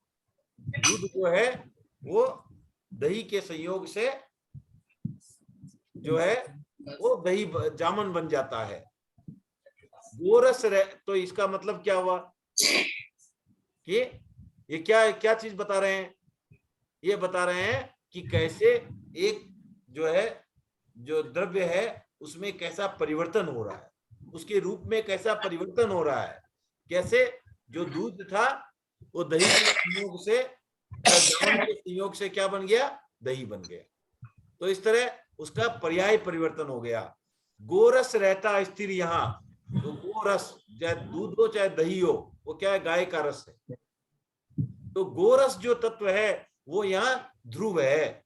दूध जो है वो दही के संयोग से जो है वो दही जामन बन जाता है। गोरस तो इसका मतलब क्या हुआ कि ये क्या क्या चीज बता रहे हैं? ये बता रहे हैं कि कैसे एक जो है जो द्रव्य है उसमें कैसा परिवर्तन हो रहा है, उसके रूप में कैसा परिवर्तन हो रहा है। कैसे जो दूध था वो दही के संयोग से जामन के संयोग से क्या बन गया? दही बन गया। तो इस तरह उसका पर्याय परिवर्तन हो गया। गोरस रहता स्थिर यहाँ, तो गोरस चाहे दूध हो चाहे दही हो वो क्या है? गाय का रस है। तो गोरस जो तत्व है वो यहाँ ध्रुव है,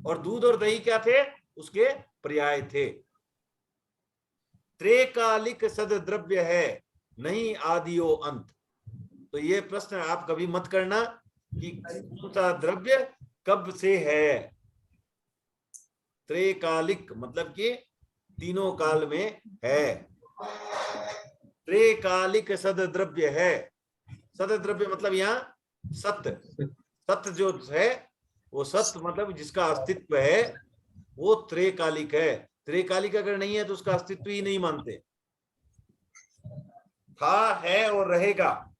और दूध और दही क्या थे? उसके पर्याय थे। त्रेकालिक सद्द्रव्य है, नहीं आदियो अंत। तो ये प्रश्न आप कभी मत करना कि कौन सा द्रव्य कब से है। त्रेकालिक मतलब कि तीनों काल में है। त्रेकालिक सद्द्रव्य है। सद्द्रव्य मतलब यहाँ सत्य, सत्य जो है वो सत्य मतलब जिसका अस्तित्व है वो त्रेकालिक है। त्रेकालिक अगर नहीं है तो उसका अस्तित्व ही नहीं मानते। था, है और रहेगा,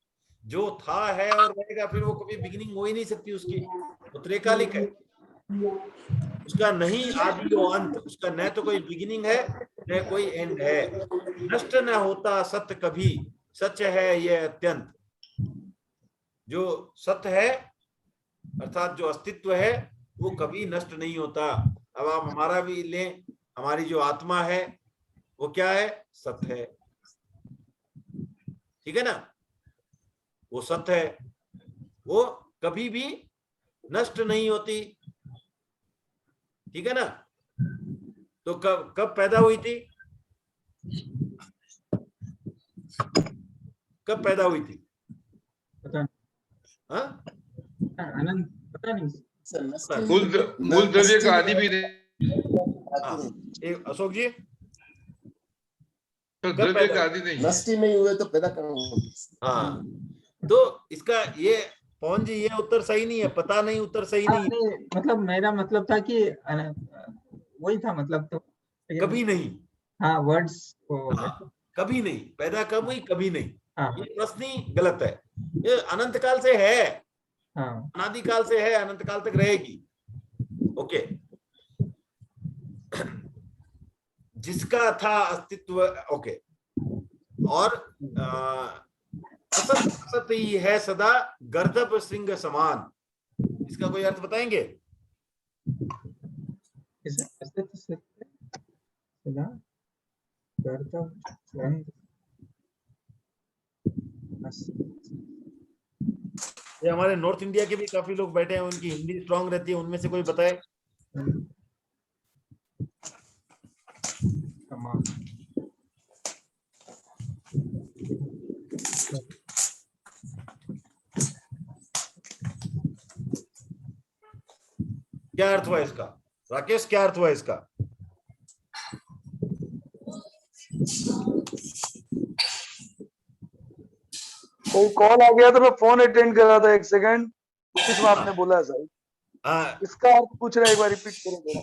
जो था है और रहेगा फिर वो कभी बिगिनिंग हो ही नहीं सकती उसकी, वो त्रेकालिक है। उसका नहीं आदि और अंत, उसका न तो कोई बिगिनिंग है न कोई एंड है। नष्ट न होता सत्य कभी, सच है ये अत्यंत। जो सत्य है अर्थात जो अस्तित्व है वो कभी नष्ट नहीं होता। अब आप हमारा भी लें, हमारी जो आत्मा है वो क्या है? सत्य है, ठीक है ना? वो सत्य है, वो कभी भी नष्ट नहीं होती, ठीक है ना? तो कब कब पैदा हुई थी? कब पैदा हुई थी? पता हाँ, अनंत पता नहीं। मूल द्रव्य का आदि भी नहीं, अशोक जी तो कब द्रव्य पैदा का हुई? आदि नहीं। नष्ट ही नहीं हुए तो पैदा कहाँ होंगे? हाँ, तो इसका ये पवन जी ये उत्तर सही नहीं है, पता नहीं उत्तर सही नहीं है। नहीं, मतलब मेरा मतलब था कि वही था मतलब, तो कभी नहीं, हाँ वर्ड्स को हाँ, कभी नहीं पैदा कब हुई? कभी नहीं। हाँ ये प्रश्न ही गलत है। ये अनंत काल से है, हाँ अनादि काल से है, अनंत काल तक रहेगी। ओके, जिसका था अस्तित्व। ओके, और असत असत ही है सदा गर्दभ श्रृंग समान। इसका कोई अर्थ बताएंगे? अस्तित्व सदा गर्दभ श्रृंग। ये हमारे नॉर्थ इंडिया के भी काफी लोग बैठे हैं, उनकी हिंदी स्ट्रांग रहती है, उनमें से कोई बताए? समान। क्या अर्थ हुआ इसका? राकेश क्या अर्थ हुआ इसका? कोई कॉल आ गया तो मैं फोन अटेंड कर रहा था, एक सेकंड। कुछ आपने बोला है सर, इसका अर्थ पूछ रहा है, एक बार रिपीट करो जरा।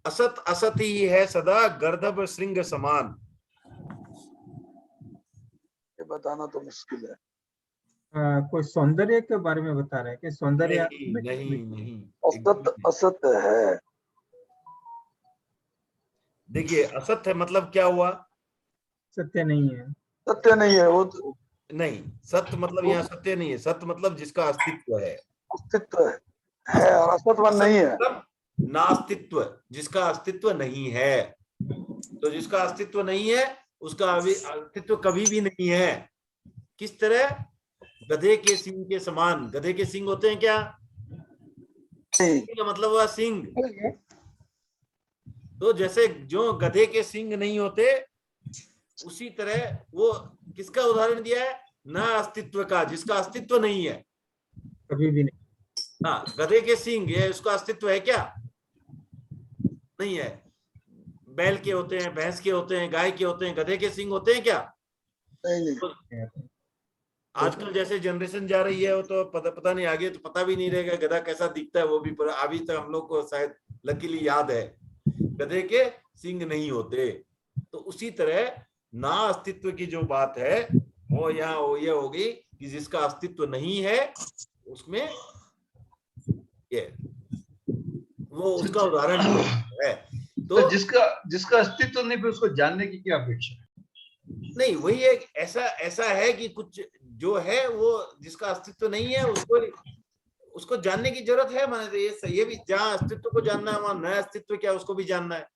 असत असत ही है सदा गर्दभ श्रृंग समान। ये बताना तो मुश्किल है। कोई सौंदर्य के बारे में बता रहे हैं कि सौंदर्य? नहीं नहीं, असत असत है। देखिए असत्य मतलब क्या हुआ? सत्य नहीं है। सत्य नहीं है वो तो, नहीं, सत्य मतलब यहाँ सत्य नहीं है, सत्य मतलब जिसका अस्तित्व है। अस्तित्व है और असत्व नहीं है। मतलब नास्तित्व, जिसका अस्तित्व नहीं है। तो जिसका अस्तित्व नहीं है उसका अस्तित्व कभी भी नहीं है। किस तरह? गधे के सींग के समान। गधे के सींग होते हैं क्या? का मतलब हुआ सींग। तो जैसे जो गधे के सींग नहीं होते उसी तरह वो किसका उदाहरण दिया है? ना अस्तित्व का, जिसका अस्तित्व नहीं है, कभी भी नहीं। हाँ, गधे के सींग ये उसका अस्तित्व है क्या? नहीं है। बैल के होते हैं, भैंस के होते हैं, गाय के होते हैं, गधे के सींग होते हैं क्या? नहीं। आजकल जैसे जनरेशन जा रही है वो तो पता नहीं, आगे तो पता भी नहीं रहेगा गधा कैसा दिखता है वो भी, पर अभी तक हम लोग को शायद लकीली याद है गधे के सिंग नहीं होते। तो उसी तरह ना अस्तित्व की जो बात है वो यहाँ वो ये होगी कि जिसका अस्तित्व नहीं है उसमें ये वो उसका उदाहरण है। तो जिसका अस्तित्व नहीं फिर उसको जानने की क्या अपेक्षा है? नहीं, वही एक ऐसा है कि कुछ जो है वो जिसका अस्तित्व नहीं है उसको जानने की जरूरत है। माने ये भी जहाँ अस्तित्व को जानना है वहां नया अस्तित्व क्या उसको भी जानना है।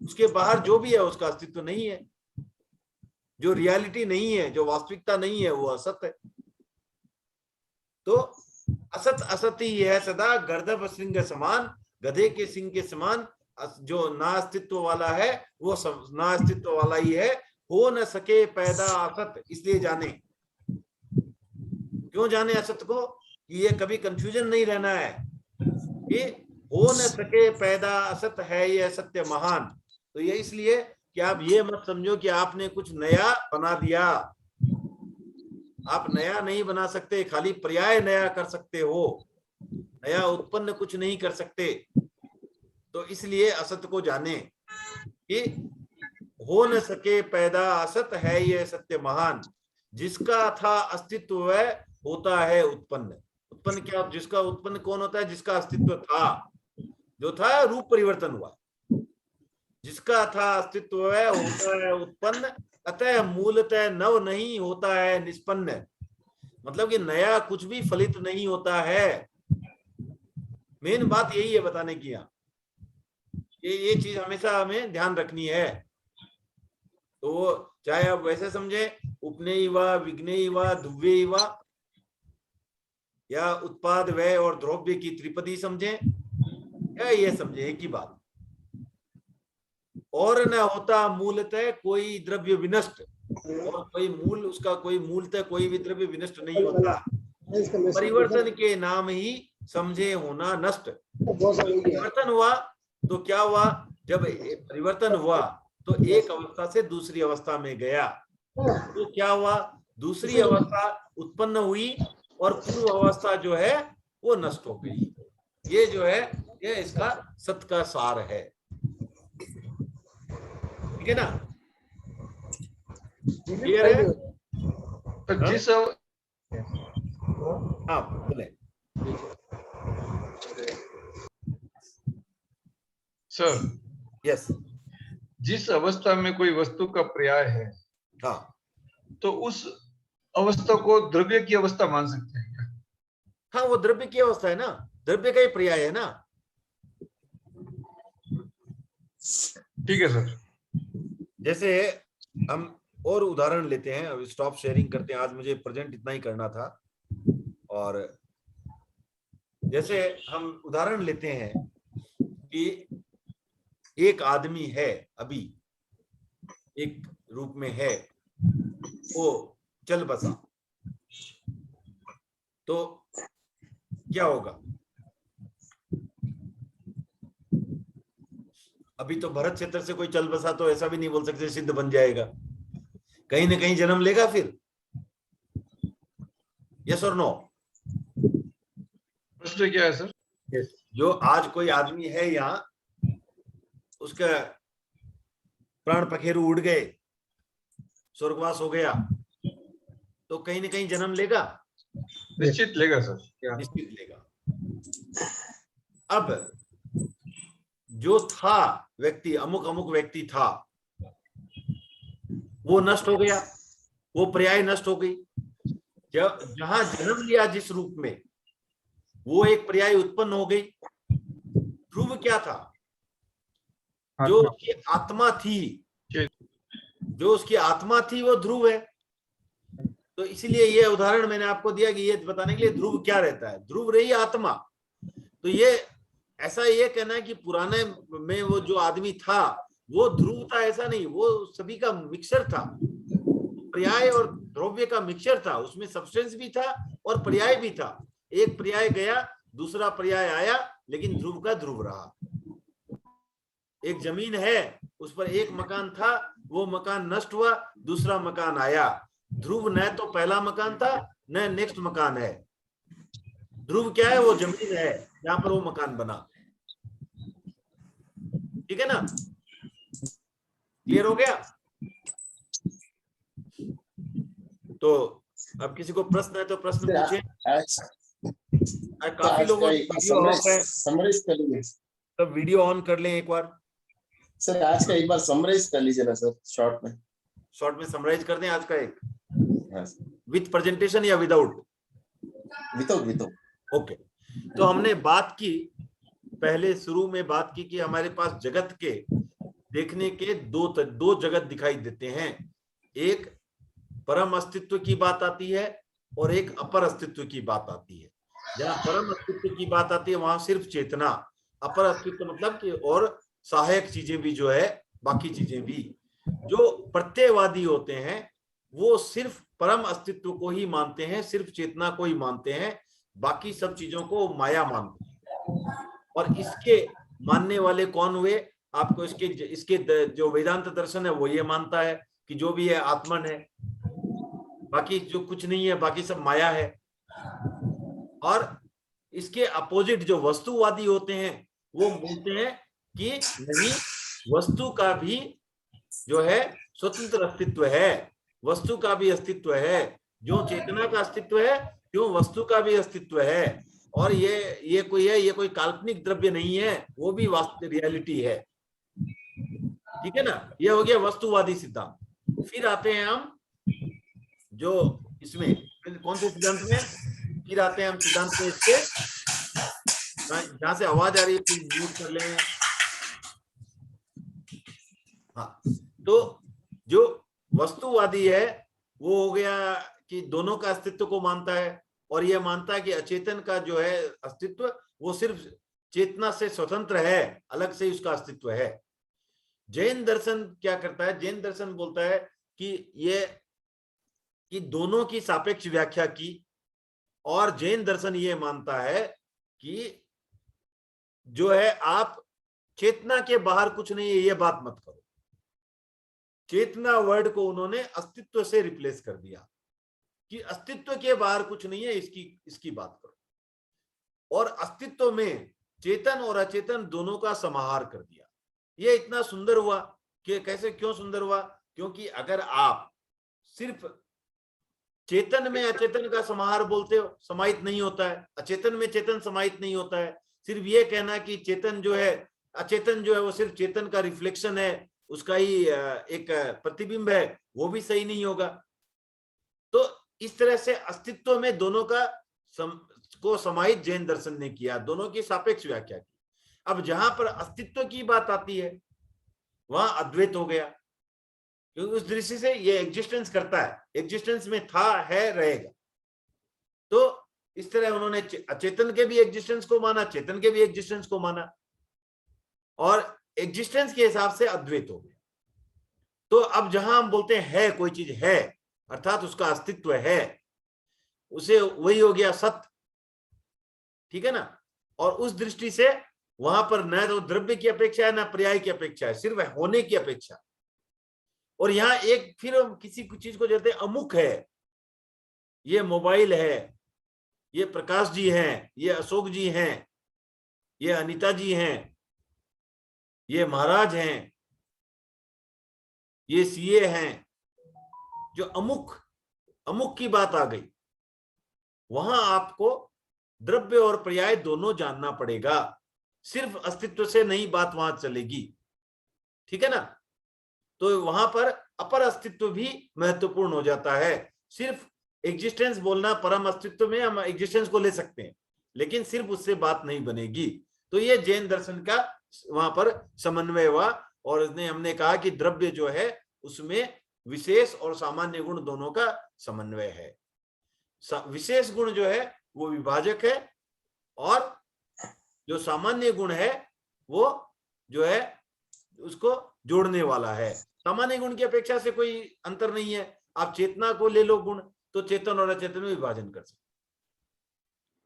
उसके बाहर जो भी है उसका अस्तित्व नहीं है, जो रियलिटी नहीं है, जो वास्तविकता नहीं है वो असत है। तो असत असत ही है सदा, गर्दभ सिंह समान, गधे के सिंह के समान। जो ना अस्तित्व वाला है वो ना अस्तित्व वाला ही है। हो न सके पैदा असत, इसलिए जाने। क्यों जाने असत को? कि ये कभी कंफ्यूजन नहीं रहना है कि हो न सके पैदा असत है ये सत्य महान। तो ये इसलिए कि आप ये मत समझो कि आपने कुछ नया बना दिया। आप नया नहीं बना सकते, खाली पर्याय नया कर सकते हो, नया उत्पन्न कुछ नहीं कर सकते। तो इसलिए असत को जाने कि हो न सके पैदा असत है ये सत्य महान। जिसका था अस्तित्व है होता है उत्पन्न। उत्पन्न क्या? जिसका उत्पन्न कौन होता है? जिसका अस्तित्व था, जो था रूप परिवर्तन हुआ। जिसका था अस्तित्व है होता है उत्पन्न, अतः मूलतः नव नहीं होता है निष्पन्न। मतलब कि नया कुछ भी फलित नहीं होता है। मेन बात यही है बताने की। यहाँ ये चीज हमेशा हमें ध्यान रखनी है। तो चाहे आप वैसे समझे उपनेय वा विघ्नेय वा दुव्येय वा, या उत्पाद व्यय और द्रव्य की त्रिपदी समझे, या ये समझे एक ही बात। और न होता मूलतः कोई द्रव्य विनष्ट, और कोई मूल उसका कोई मूलतः कोई भी द्रव्य विनष्ट नहीं होता। परिवर्तन के नाम ही समझे होना नष्ट। परिवर्तन हुआ तो क्या हुआ? जब परिवर्तन हुआ तो एक अवस्था से दूसरी अवस्था में गया, तो क्या हुआ? दूसरी अवस्था उत्पन्न हुई और पूर्व अवस्था जो है वो नष्ट हो गई। ये जो है ये इसका सत्य का सार है। ठीक है ना? क्लियर है? तो जिस हाँ बोले सर, यस। जिस अवस्था में कोई वस्तु का पर्याय है, हाँ, तो उस अवस्था को द्रव्य की अवस्था मान सकते हैं क्या? हाँ वो द्रव्य की अवस्था है ना, द्रव्य का ही पर्याय है ना। ठीक है सर। जैसे हम और उदाहरण लेते हैं, अब स्टॉप शेयरिंग करते हैं। आज मुझे प्रेजेंट इतना ही करना था। और जैसे हम उदाहरण लेते हैं कि एक आदमी है, अभी एक रूप में है, वो चल बसा, तो क्या होगा? अभी तो भरत क्षेत्र से कोई चल बसा तो ऐसा भी नहीं बोल सकते सिद्ध बन जाएगा, कहीं ना कहीं जन्म लेगा फिर। यस और नो? प्रश्न क्या है सर? जो आज कोई आदमी है यहाँ, उसका प्राण पखेरु उड़ गए, स्वर्गवास हो गया, तो कहीं ना कहीं जन्म लेगा। निश्चित लेगा सर। निश्चित लेगा। अब जो था व्यक्ति, अमुक अमुक व्यक्ति था, वो नष्ट हो गया, वो पर्याय नष्ट हो गई। जब जहां जन्म लिया जिस रूप में, वो एक पर्याय उत्पन्न हो गई। ध्रुव क्या था? जो उसकी आत्मा थी, जो उसकी आत्मा थी वो ध्रुव है। तो इसलिए ये उदाहरण मैंने आपको दिया कि ये बताने के लिए ध्रुव क्या रहता है। ध्रुव रही आत्मा। तो ये ऐसा ये कहना है कि पुराने में वो जो आदमी था वो ध्रुव था, ऐसा नहीं। वो सभी का मिक्सचर था, पर्याय और द्रव्य का मिक्सचर था। उसमें सब्सटेंस भी था और पर्याय भी था। एक पर्याय गया, दूसरा पर्याय आया, लेकिन ध्रुव का ध्रुव रहा। एक जमीन है, उस पर एक मकान था, वो मकान नष्ट हुआ, दूसरा मकान आया। ध्रुव न तो पहला मकान था न नेक्स्ट मकान है। ध्रुव क्या है? वो जमीन है जहां पर वो मकान बना। ठीक है ना? क्लियर हो गया? तो अब किसी को प्रश्न है तो प्रश्न पूछे। काफी लोगों ने वीडियो ऑफ है, समराइज कर लीजिए तो वीडियो ऑन कर लें एक बार। सर, आज का एक बार समराइज कर लीजिए ना सर, शॉर्ट में समराइज कर दें आज का एक, हाँ, विथ प्रेजेंटेशन या विदाउट? Without okay. तो हमने बात की, पहले शुरू में बात की कि हमारे पास जगत के देखने के दो जगत दिखाई देते हैं। एक परम अस्तित्व की बात आती है और एक अपर अस्तित्व की बात आती है। जहां परम अस्तित्व की बात आती है वहां सिर्फ चेतना, अपर अस्तित्व मतलब कि और सहायक चीजें भी जो है, बाकी चीजें भी। जो प्रत्ययवादी होते हैं वो सिर्फ परम अस्तित्व को ही मानते हैं, सिर्फ चेतना को ही मानते हैं, बाकी सब चीजों को माया मानते हैं। और इसके मानने वाले कौन हुए? आपको इसके जो वेदांत दर्शन है वो ये मानता है कि जो भी है आत्मन है, बाकी जो कुछ नहीं है बाकी सब माया है। और इसके अपोजिट जो वस्तुवादी होते हैं वो बोलते हैं कि नहीं, वस्तु का भी जो है स्वतंत्र अस्तित्व है, वस्तु का भी अस्तित्व है, जो चेतना का अस्तित्व है क्यों वस्तु का भी अस्तित्व है। और ये कोई काल्पनिक द्रव्य नहीं है, वो भी वास्तविक रियलिटी है। ठीक है ना? ये हो गया वस्तुवादी सिद्धांत। फिर आते हैं हम जो इसमें कौन से सिद्धांत में, फिर आते हैं हम सिद्धांत में इसके, जहां से आवाज आ रही है प्लीज म्यूट कर लें। हाँ, तो जो वस्तुवादी है वो हो गया कि दोनों का अस्तित्व को मानता है और यह मानता है कि अचेतन का जो है अस्तित्व वो सिर्फ चेतना से स्वतंत्र है, अलग से उसका अस्तित्व है। जैन दर्शन क्या करता है? जैन दर्शन बोलता है कि दोनों की सापेक्ष व्याख्या की, और जैन दर्शन ये मानता है कि जो है आप चेतना के बाहर कुछ नहीं है, ये बात मत करो। चेतना वर्ड को उन्होंने अस्तित्व से रिप्लेस कर दिया कि अस्तित्व के बाहर कुछ नहीं है, इसकी बात करो। और अस्तित्व में चेतन और अचेतन दोनों का समाहार कर दिया। ये इतना सुंदर हुआ कि कैसे, क्यों सुंदर हुआ? क्योंकि अगर आप सिर्फ चेतन में अचेतन का समाहार बोलते हो, समाहित नहीं होता है, अचेतन में चेतन समाहित नहीं होता है, सिर्फ ये कहना कि चेतन जो है, अचेतन जो है वो सिर्फ चेतन का रिफ्लेक्शन है, उसका ही एक प्रतिबिंब है, वो भी सही नहीं होगा। तो इस तरह से अस्तित्व में दोनों को समाहित जैन दर्शन ने किया, दोनों की सापेक्ष व्याख्या की। अब जहां पर अस्तित्व की बात आती है वहां अद्वैत हो गया, क्योंकि उस दृष्टि से ये एग्जिस्टेंस करता है, एग्जिस्टेंस में था, है, रहेगा। तो इस तरह उन्होंने अचेतन के भी एग्जिस्टेंस को माना, चेतन के भी एग्जिस्टेंस को माना, और एग्जिस्टेंस के हिसाब से अद्वैत हो गया। तो अब जहां हम बोलते हैं है, कोई चीज है अर्थात उसका अस्तित्व है, उसे वही हो गया सत्य। ठीक है ना? और उस दृष्टि से वहां पर न तो द्रव्य की अपेक्षा है न पर्याय की अपेक्षा है, सिर्फ होने की अपेक्षा। और यहाँ एक फिर हम किसी चीज को कहते हैं अमुक है, ये मोबाइल है, ये प्रकाश जी हैं, ये अशोक जी हैं, ये अनीता जी हैं, ये महाराज हैं, ये सीए हैं। जो अमुक की बात आ गई, वहां आपको द्रव्य और पर्याय दोनों जानना पड़ेगा, सिर्फ अस्तित्व से नहीं बात वहां चलेगी। ठीक है ना? तो वहां पर अपर अस्तित्व भी महत्वपूर्ण हो जाता है। सिर्फ एग्जिस्टेंस बोलना, परम अस्तित्व में हम एग्जिस्टेंस को ले सकते हैं, लेकिन सिर्फ उससे बात नहीं बनेगी। तो ये जैन दर्शन का वहां पर समन्वय हुआ, और हमने कहा कि द्रव्य जो है उसमें विशेष और सामान्य गुण दोनों का समन्वय है। विशेष गुण जो है वो विभाजक है, और जो सामान्य गुण है वो जो है उसको जोड़ने वाला है। सामान्य गुण की अपेक्षा से कोई अंतर नहीं है। आप चेतना को ले लो गुण, तो चेतन और अचेतन में विभाजन कर सकते।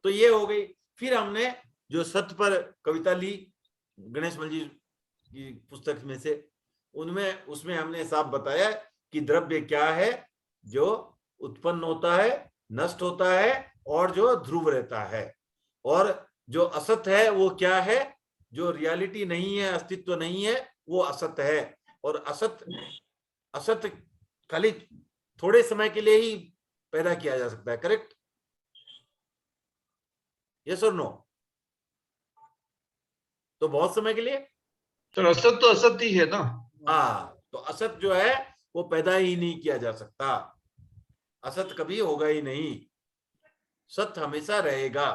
तो ये हो गई। फिर हमने जो सत्य पर कविता ली गणेश मल जी की पुस्तक में से, उसमें हमने साफ बताया कि द्रव्य क्या है जो उत्पन्न होता है, नष्ट होता है और जो ध्रुव रहता है। और जो असत है वो क्या है? जो रियलिटी नहीं है, अस्तित्व नहीं है, वो असत है। और असत खाली थोड़े समय के लिए ही पैदा किया जा सकता है। करेक्ट? यस और नो? तो बहुत समय के लिए तो असत तो असत ही है ना। हाँ, तो असत जो है वो पैदा ही नहीं किया जा सकता। असत कभी होगा ही नहीं, सत्य हमेशा रहेगा।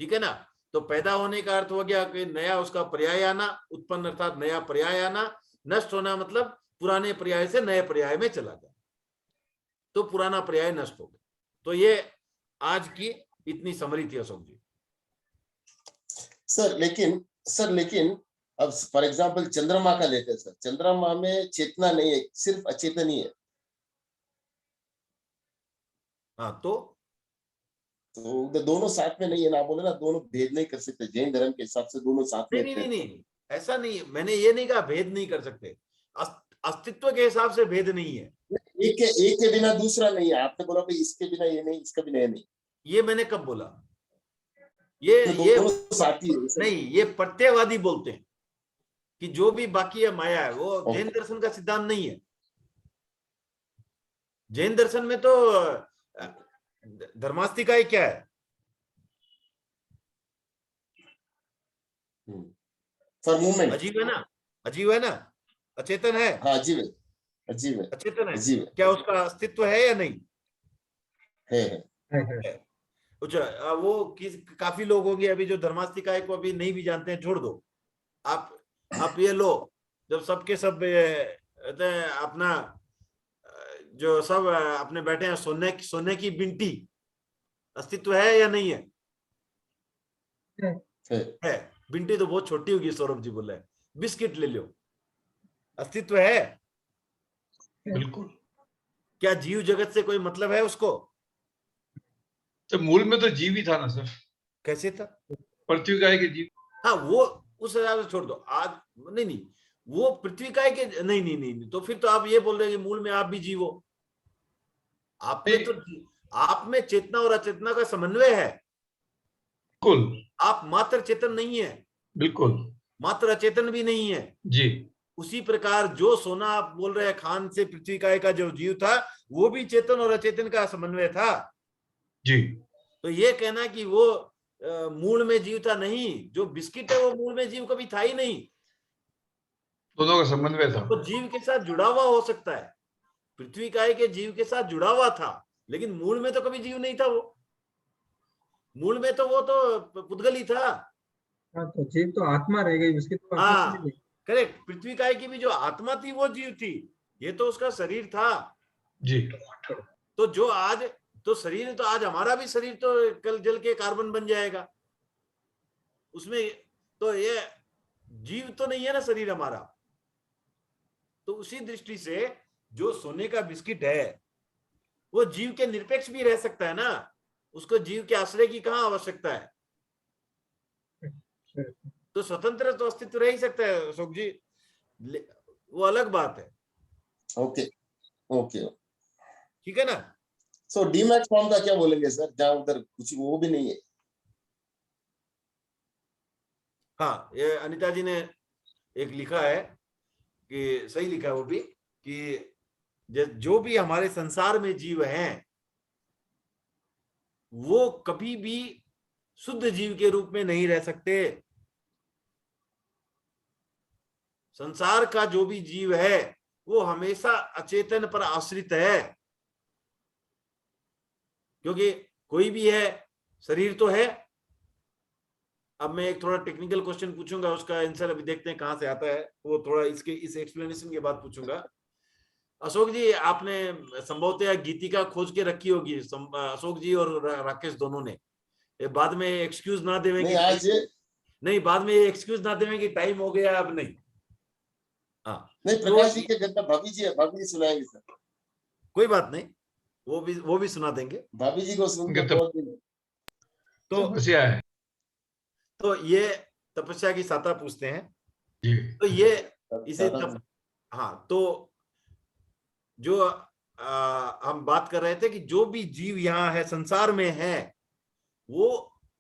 ठीक है ना? तो पैदा होने का अर्थ हो गया कि नया उसका पर्याय आना, उत्पन्न अर्थात नया पर्याय आना। नष्ट होना मतलब पुराने पर्याय से नए पर्याय में चला जाना, तो पुराना पर्याय नष्ट हो गया। तो ये आज की इतनी समरी थी अशोक जी। सर लेकिन अब फॉर एग्जांपल चंद्रमा का लेते हैं सर, चंद्रमा में चेतना नहीं है, सिर्फ अचेतन ही है। हाँ, तो उधर दोनों साथ में नहीं है ना, बोले ना दोनों भेद नहीं कर सकते। जैन धर्म के हिसाब से दोनों साथ में नहीं, ऐसा नहीं है। मैंने ये नहीं कहा भेद नहीं कर सकते, अस्तित्व के हिसाब से भेद नहीं है। एक के बिना दूसरा नहीं है। आपने बोला भाई इसके बिना ये नहीं, इसका बिना ये नहीं। ये मैंने कब बोला? ये दोनों साथी है। नहीं, ये प्रत्ययवादी बोलते हैं कि जो भी बाकी है माया है। वो जैन दर्शन का सिद्धांत नहीं है। जैन दर्शन में तो धर्मास्तिका ही क्या है? For movement. अजीब है ना? अजीब है ना? अचेतन है। हाँ, अजीब है, अजीब है, अचेतन है। अजीब है। क्या उसका अस्तित्व है या नहीं है। अच्छा, वो काफी लोग होंगे अभी जो धर्मास्तिकाय को अभी नहीं भी जानते हैं। छोड़ दो आप ये लो, जब सबके सब अपना जो सब अपने बैठे हैं, सोने की बिंटी अस्तित्व है या नहीं है? है। बिंटी तो बहुत छोटी होगी, सौरभ जी बोले। बिस्किट ले लो, अस्तित्व है? बिल्कुल। क्या जीव जगत से कोई मतलब है उसको? तो मूल में तो जीव ही था ना सर। कैसे था? पृथ्वी का के जीव। हाँ, वो उस हिसाब से छोड़ दो। आज नहीं, वो पृथ्वी का है कि नहीं, तो फिर तो आप ये बोल रहे हैं कि मूल में आप भी जीव हो। आप में तो आप में चेतना और अचेतना का समन्वय है। बिल्कुल। आप मात्र चेतन नहीं है, बिल्कुल, मात्र अचेतन भी नहीं है जी। उसी प्रकार जो सोना आप बोल रहे हैं खान से पृथ्वी का जो जीव था, वो भी चेतन और अचेतन का समन्वय था जी। तो ये कहना कि वो मूल में जीव था, नहीं। जो बिस्किट है वो मूल में जीव कभी था ही नहीं। दोनों का समन्वय था। वो जीव के साथ जुड़ा हुआ हो सकता है, पृथ्वी काय के जीव के साथ जुड़ा हुआ था, लेकिन मूल में तो कभी जीव नहीं था। वो मूल में तो वो तो पुद्गल ही था। हाँ, तो जीव तो आत्मा रह गई उसकी तो। हाँ, करेक्ट। पृथ्वी काय की भी जो आत्मा थी वो जीव थी, ये तो उसका शरीर था जी। तो जो आज तो शरीर, तो आज हमारा भी शरीर तो कल जल के कार्बन बन जाएगा उसमें। तो ये जीव तो नहीं है ना शरीर हमारा। तो उसी दृष्टि से जो सोने का बिस्किट है वो जीव के निरपेक्ष भी रह सकता है ना। उसको जीव के आश्रय की कहाँ आवश्यकता है? तो स्वतंत्र तो अस्तित्व रह ही सकता है अशोक जी, वो अलग बात है। ओके, ओके, ठीक है ना? सो डीमैक्स फॉर्म का क्या बोलेंगे सर, जहां उधर कुछ वो भी नहीं है? हाँ, ये अनिता जी ने एक लिखा है कि सही लिखा है वो भी, कि जो भी हमारे संसार में जीव हैं वो कभी भी शुद्ध जीव के रूप में नहीं रह सकते। संसार का जो भी जीव है वो हमेशा अचेतन पर आश्रित है, क्योंकि कोई भी है, शरीर तो है। अब मैं एक थोड़ा टेक्निकल क्वेश्चन पूछूंगा, उसका आंसर अभी देखते हैं कहां से आता है। वो थोड़ा इस एक्सप्लेनेशन के बाद पूछूंगा। अशोक जी, आपने संभवतः गीतिका खोज के रखी होगी, अशोक जी और राकेश दोनों ने। बाद में एक्सक्यूज ना देवे कि आज नहीं, बाद में एक्सक्यूज ना देवे कि टाइम हो गया अब नहीं। हाँ, नहीं, प्रकाश जी के घर में भाभी जी है, भाभी जी सुनाएंगे सर। कोई बात नहीं, वो भी सुना देंगे। भाभी जी को सुनकर बहुत दिन तपस्या है तो ये तपस्या की साता पूछते हैं। जी। तो ये इसे हाँ, तो जो हम बात कर रहे थे कि जो भी जीव यहाँ है संसार में है वो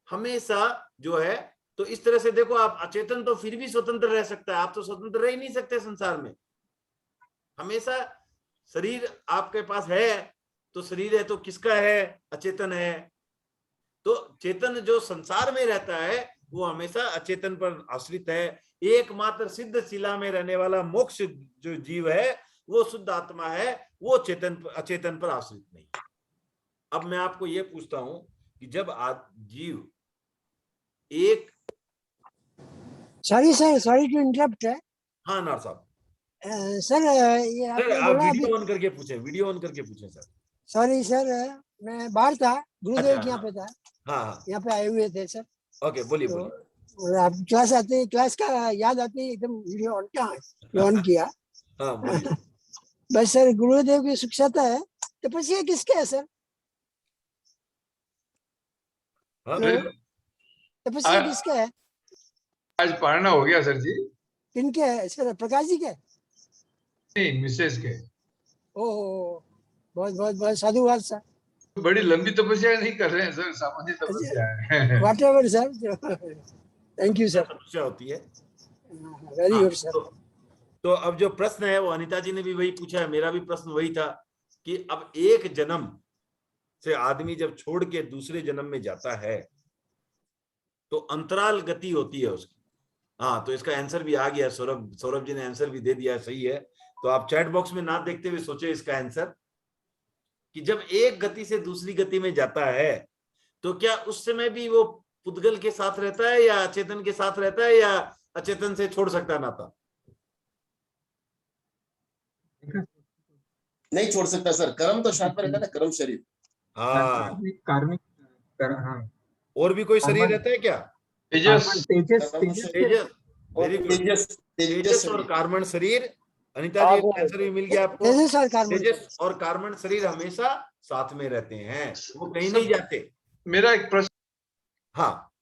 हमेशा जो है, तो इस तरह से देखो, आप अचेतन तो फिर भी स्वतंत्र रह सकता है, आप तो स्वतंत्र रह ही नहीं सकते संसार में। हमेशा शरीर आपके पास है, तो शरीर है तो किसका है? अचेतन है। तो चेतन जो संसार में रहता है वो हमेशा अचेतन पर आश्रित है। एकमात्र सिद्ध शिला में रहने वाला मोक्ष जो जीव है वो शुद्ध आत्मा है, वो चेतन अचेतन पर आश्रित नहीं। अब मैं आपको ये पूछता हूं कि जब जीव एक, सॉरी टू इंटरप्ट। हाँ नार साहब, सर ये सर आपने आप बोला वीडियो अभी। ऑन करके पूछे, वीडियो ऑन करके पूछे सर। सॉरी सर, मैं बाहर था, गुरुदेव अच्छा, के यहाँ पे था, हाँ हाँ, यहाँ पे आए हुए थे सर। ओके, बोलिए तो बोलिए। आप क्लास आते, क्लास का याद आते ही एकदम वीडियो ऑन किया, ऑन किया। हाँ बोलिए। बस सर, गुरुदेव की शिक्षाता है। तपस्या किसके है सर? हाँ हेलो, तपस्या किसके है? आज पढ़ना हो गया सर जी। किनके है सर? प्रकाश जी के? नहीं, मिसेज के। ओह, बहुत बहुत बहुत साधुवाद सर। बड़ी लंबी तपस्या नहीं कर रहे हैं सर, सामान्य तपस्या है। What ever sir, thank you sir, समस्या होती है। वेरी हाँ, गुड सर। तो अब जो प्रश्न है वो अनीता जी ने भी वही पूछा है, मेरा भी प्रश्न वही था कि अब एक जन्म से आदमी जब छोड़ के दूसरे जन्म में जाता है तो अंतराल गति होती है उसकी। हाँ, तो इसका आंसर भी आ गया, सौरभ जी ने आंसर भी दे दिया, सही है। तो आप चैट बॉक्स में ना देखते हुए सोचे इसका आंसर कि जब एक गति से दूसरी गति में जाता है तो क्या उस समय भी वो पुद्गल के साथ रहता है या अचेतन के साथ रहता है, या अचेतन से छोड़ सकता है नाता? नहीं छोड़ सकता सर, कर्म तो साथ में रहता है ना, कर्म शरीर। हाँ, कार्मिक, हाँ। और भी कोई शरीर रहता है क्या? तेजस, तेजस, कर्म तेजस शरीर तेजस, और वेरी गुड। तेजस, तेजस और शरीर। कार्बन शरीर। अनीता जी आंसर भी मिल गया आपको। तेजस और कार्बन। तेजस और कार्बन शरीर हमेशा साथ में रहते हैं, वो कहीं सर, नहीं जाते। मेरा एक प्रश्न, हाँ,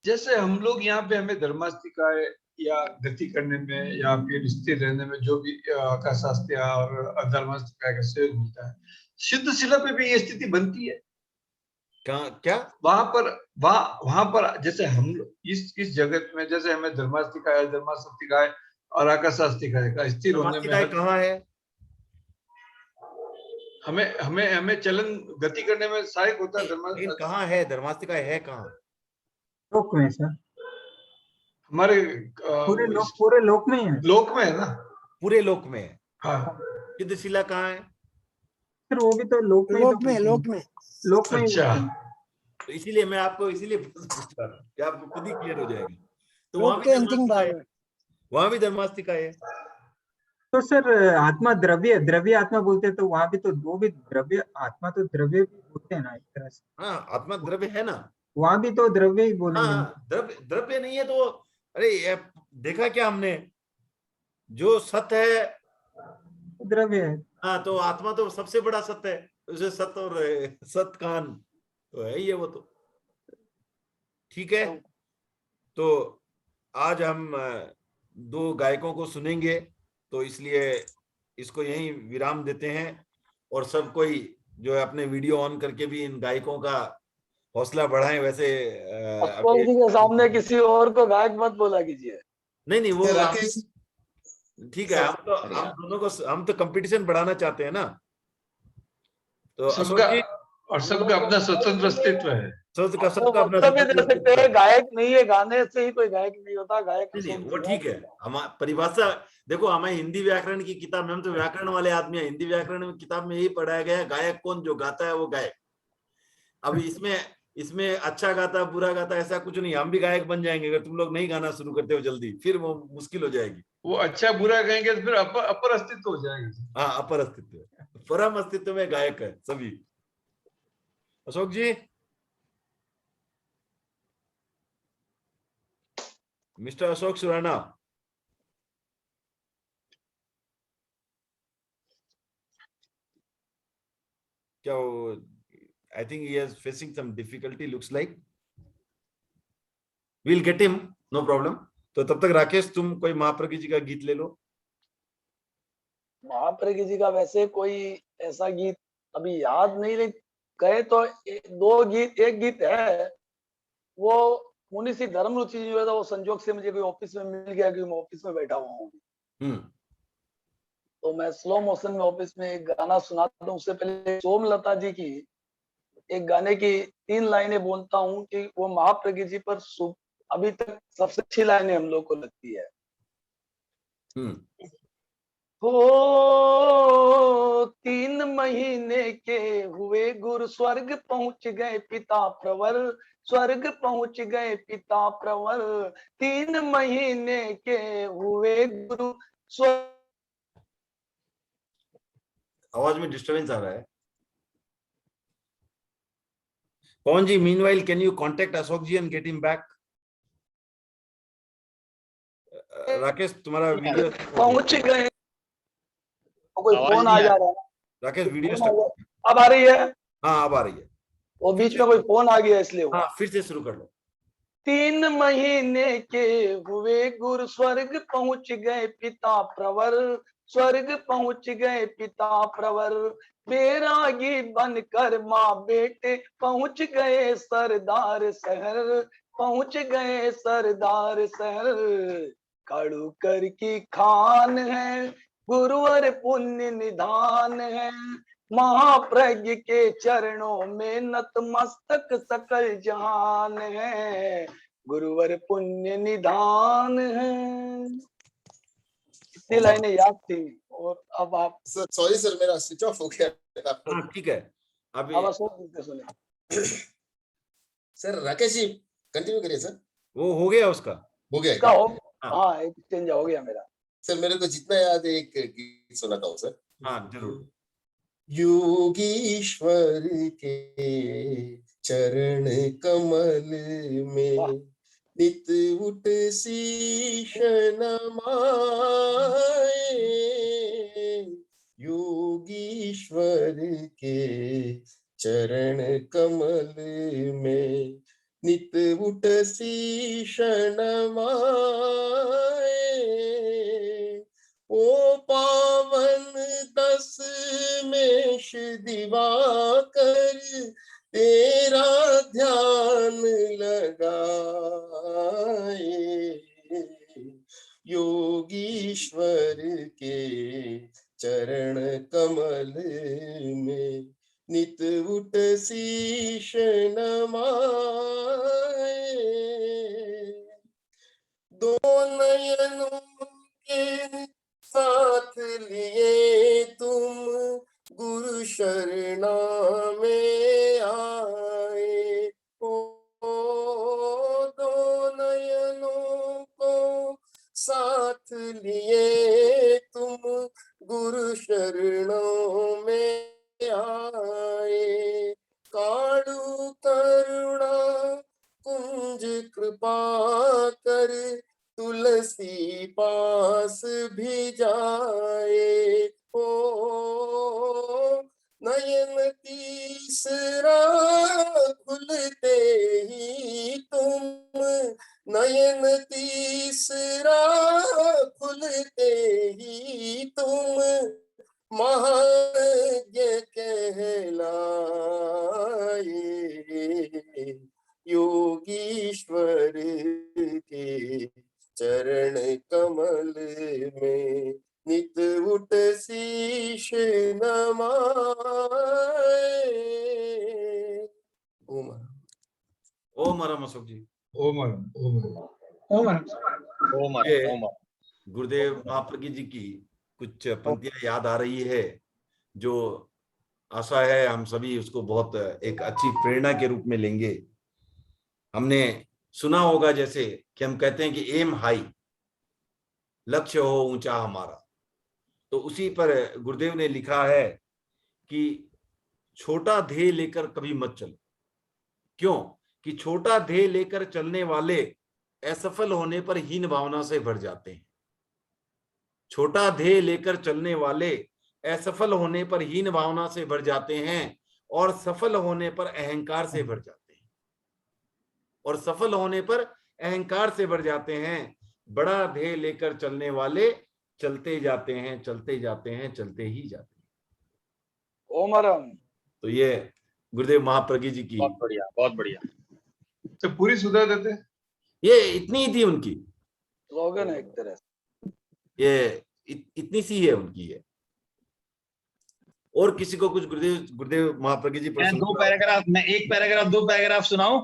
जैसे हम लोग यहाँ पे हमें धर्मास्तिकाय या गति करने में या फिर स्थिर रहने में जो भी आकाशास्त्र और अधर्मास्तिकाय का सहयोग मिलता है, सिद्ध शिला पे भी ये स्थिति बनती है। क्या वहां पर जैसे हम लोग इस जगत में, जैसे हमें धर्मास्तिकाय, धर्मास्तिकाय और आकाशास्तिकाय का स्थिर होने में धर्मास्तिकाय कहाँ है? हमें हमें हमें चलन गति करने में सहायक होता है लेकिन कहाँ है धर्मास्तिकाय, है कहाँ? लोक में सर, हमारे पूरे लोक में है लोक में है ना। पूरे लोक में है। हाँ, सिद्ध शिला कहाँ है? सर? वो भी तो लोक में ही, लोक में, लोक में, लोक में ही अच्छा, होते हैं। तो इसीलिए मैं आपको इसीलिए पूछ रहा हूँ कि आपको खुद ही क्लियर हो जाएगा। तो वहां लोक भी के अंतिम भाग धर्मास्तिकाय है, में। वहां भी धर्मास्तिकाय है। तो सर आत्मा द्रव्य, द्रव्य आत्मा बोलते हैं, तो वहां भी तो वो भी द्रव्य आत्मा, तो द्रव्य भी होते हैं ना एक तरह से। हाँ, आत्मा द्रव्य है ना। वहां भी तो द्रव्य ही बोलेंगे। हाँ, द्रव्य नहीं है तो, अरे ये देखा क्या हमने, जो सत्य है, द्रव्य है। हाँ, तो आत्मा तो सबसे बड़ा सत्य है, उसे सत्य और सत्य कान तो है ही है वो तो। ठीक है, तो आज हम दो गायकों को सुनेंगे, तो इसलिए इसको यहीं विराम देते हैं। और सब कोई जो है अपने वीडियो ऑन करके भी इन गायकों का हौसला बढ़ाएं। वैसे अफजल जी के सामने किसी और को गायक मत बोला कीजिए। नहीं वो राकेश, ठीक है, हम दोनों को, हम तो कंपटीशन बढ़ाना चाहते हैं ना। तो सबका अशोक जी, और सबका अपना स्वतंत्र अस्तित्व है। सबका तो अपना मतलब ये दे सकते हैं, गायक नहीं है, गाने से ही कोई गायक नहीं होता। गायक नहीं, वो ठीक है। हम परिभाषा देखो, हमें हिंदी व्याकरण की किताब में, हम तो व्याकरण वाले आदमी हैं, हिंदी व्याकरण में किताब में यही पढ़ाया गया है, गायक कौन, जो गाता है वो गायक। अब इसमें अच्छा गाता बुरा गाता ऐसा कुछ नहीं, हम भी गायक बन जाएंगे अगर तुम लोग नहीं गाना शुरू करते हो जल्दी, फिर वो मुश्किल हो जाएगी। वो अच्छा बुरा कहेंगे तो फिर अपर अस्तित्व हो जाएगा। हाँ, अपर अस्तित्व, परम अस्तित्व में गायक है सभी। अशोक जी, मिस्टर अशोक सुराना, क्या वो, I think he is facing some difficulty, looks like. We'll get him, no problem. तो तब तक राकेश तुम कोई महाप्रज्ञ जी का गीत ले लो। महाप्रज्ञ जी का वैसे कोई ऐसा गीत अभी याद नहीं, लेकिन कहे तो दो गीत, एक गीत है वो मुनि सी धर्मरुचि जी जो है वो संजोग से मुझे कोई ऑफिस में मिल गया, क्योंकि मैं ऑफिस में बैठा हुआ हूँ, तो मैं स्लो मोशन में ऑफिस में एक गाना सुनाता हूँ। उससे पहले सोमलता जी की एक गाने की 3 लाइनें बोलता हूँ कि वो महाप्रज्ञ जी पर अभी तक सबसे अच्छी लाइनें हम लोग को लगती है। हो 3 महीने के हुए गुरु स्वर्ग पहुंच गए पिता प्रवर, स्वर्ग पहुंच गए पिता प्रवर। 3 महीने के हुए गुरु स्वर्ग। आवाज में डिस्टर्बेंस आ रहा है। पवन जी, meanwhile, can you contact Ashok ji and get him back? Rakesh, तुम्हारा वीडियो पहुंच गए। कोई फोन आ जा रहा है। राकेश, वीडियो अब आ रही है? हाँ, अब आ रही है। वो बीच में कोई फोन आ गया इसलिए। हाँ, फिर से शुरू कर लो। 3 महीने के हुए गुरु स्वर्ग पहुंच गए पिता प्रवर, स्वर्ग पहुंच गए पिता प्रवर। बैरागी बनकर माँ बेटे पहुंच गए सरदार शहर, पहुंच गए सरदार शहर। काड़ूकर की खान है गुरुवर पुण्य निधान है, महाप्रज्ञ के चरणों में नतमस्तक सकल जहान है, गुरुवर पुण्य निधान है। इतनी लाइनें याद थी। और अब आप सर, सॉरी सर, मेरा स्विच ऑफ हो गया। हाँ, ठीक है। अब सुने। सर राकेश जी कंटिन्यू करिए सर। वो हो गया, उसका हो गया इसका हो, हाँ। हाँ एक चेंज हो गया मेरा। सर मेरे को जितना याद है एक गीत सुनाता हूँ सर। हाँ, जरूर। योगीश्वर के चरण कमल में नित उठ शीश नमाए, योगीश्वर के चरण कमल में नित उठ शीश नमाए। ओ पावन दशमेश दिवाकर तेरा ध्यान लगाए, योगीश्वर के चरण कमल में नित उठ शीश नमाए। दो नयनों के साथ लिए तुम गुरु शरणा में आए, दो नयनों को साथ लिए तुम गुरु शरणों में आए। काड़ू करुणा कुंज कृपा कर तुलसी पास भी जाए, ओ नयन तीसरा खुलते ही तुम, नयन तीसरा खुलते ही तुम महाज्ञ कहलाए, योगीश्वर के चरण कमल में नित उठ शीश नमाए। ओम हरम अशोक जी। ओम ये गुरुदेव महाप्रज्ञ जी की कुछ पंक्तियां याद आ रही है, जो आशा है हम सभी उसको बहुत एक अच्छी प्रेरणा के रूप में लेंगे। हमने सुना होगा जैसे कि हम कहते हैं कि एम हाई, लक्ष्य हो ऊंचा हमारा, तो उसी पर गुरुदेव ने लिखा है कि छोटा ध्येय लेकर कभी मत चलो। क्यों? कि छोटा ध्येय लेकर चलने वाले असफल होने पर हीन भावना से भर जाते हैं। छोटा ध्येय लेकर चलने वाले असफल होने पर हीन भावना से भर जाते हैं और सफल होने पर अहंकार से भर जाते हैं, और सफल होने पर अहंकार से भर जाते हैं। बड़ा ध्येय लेकर चलने वाले चलते जाते हैं, चलते जाते हैं, चलते ही जाते हैं। ओमरम। तो ये गुरुदेव महाप्रज्ञ जी की, बहुत बढ़िया, बहुत बढ़िया। तो पूरी सुधा देते। ये इतनी ही थी उनकी, स्लोगन है एक तरह से। ये इतनी सी है उनकी ये। और किसी को कुछ गुरुदेव महाप्रज्ञ जी पर मैं सुनना? 2 पैराग्राफ, मैं 1 पैराग्राफ 2 पैराग्राफ सुनाऊं?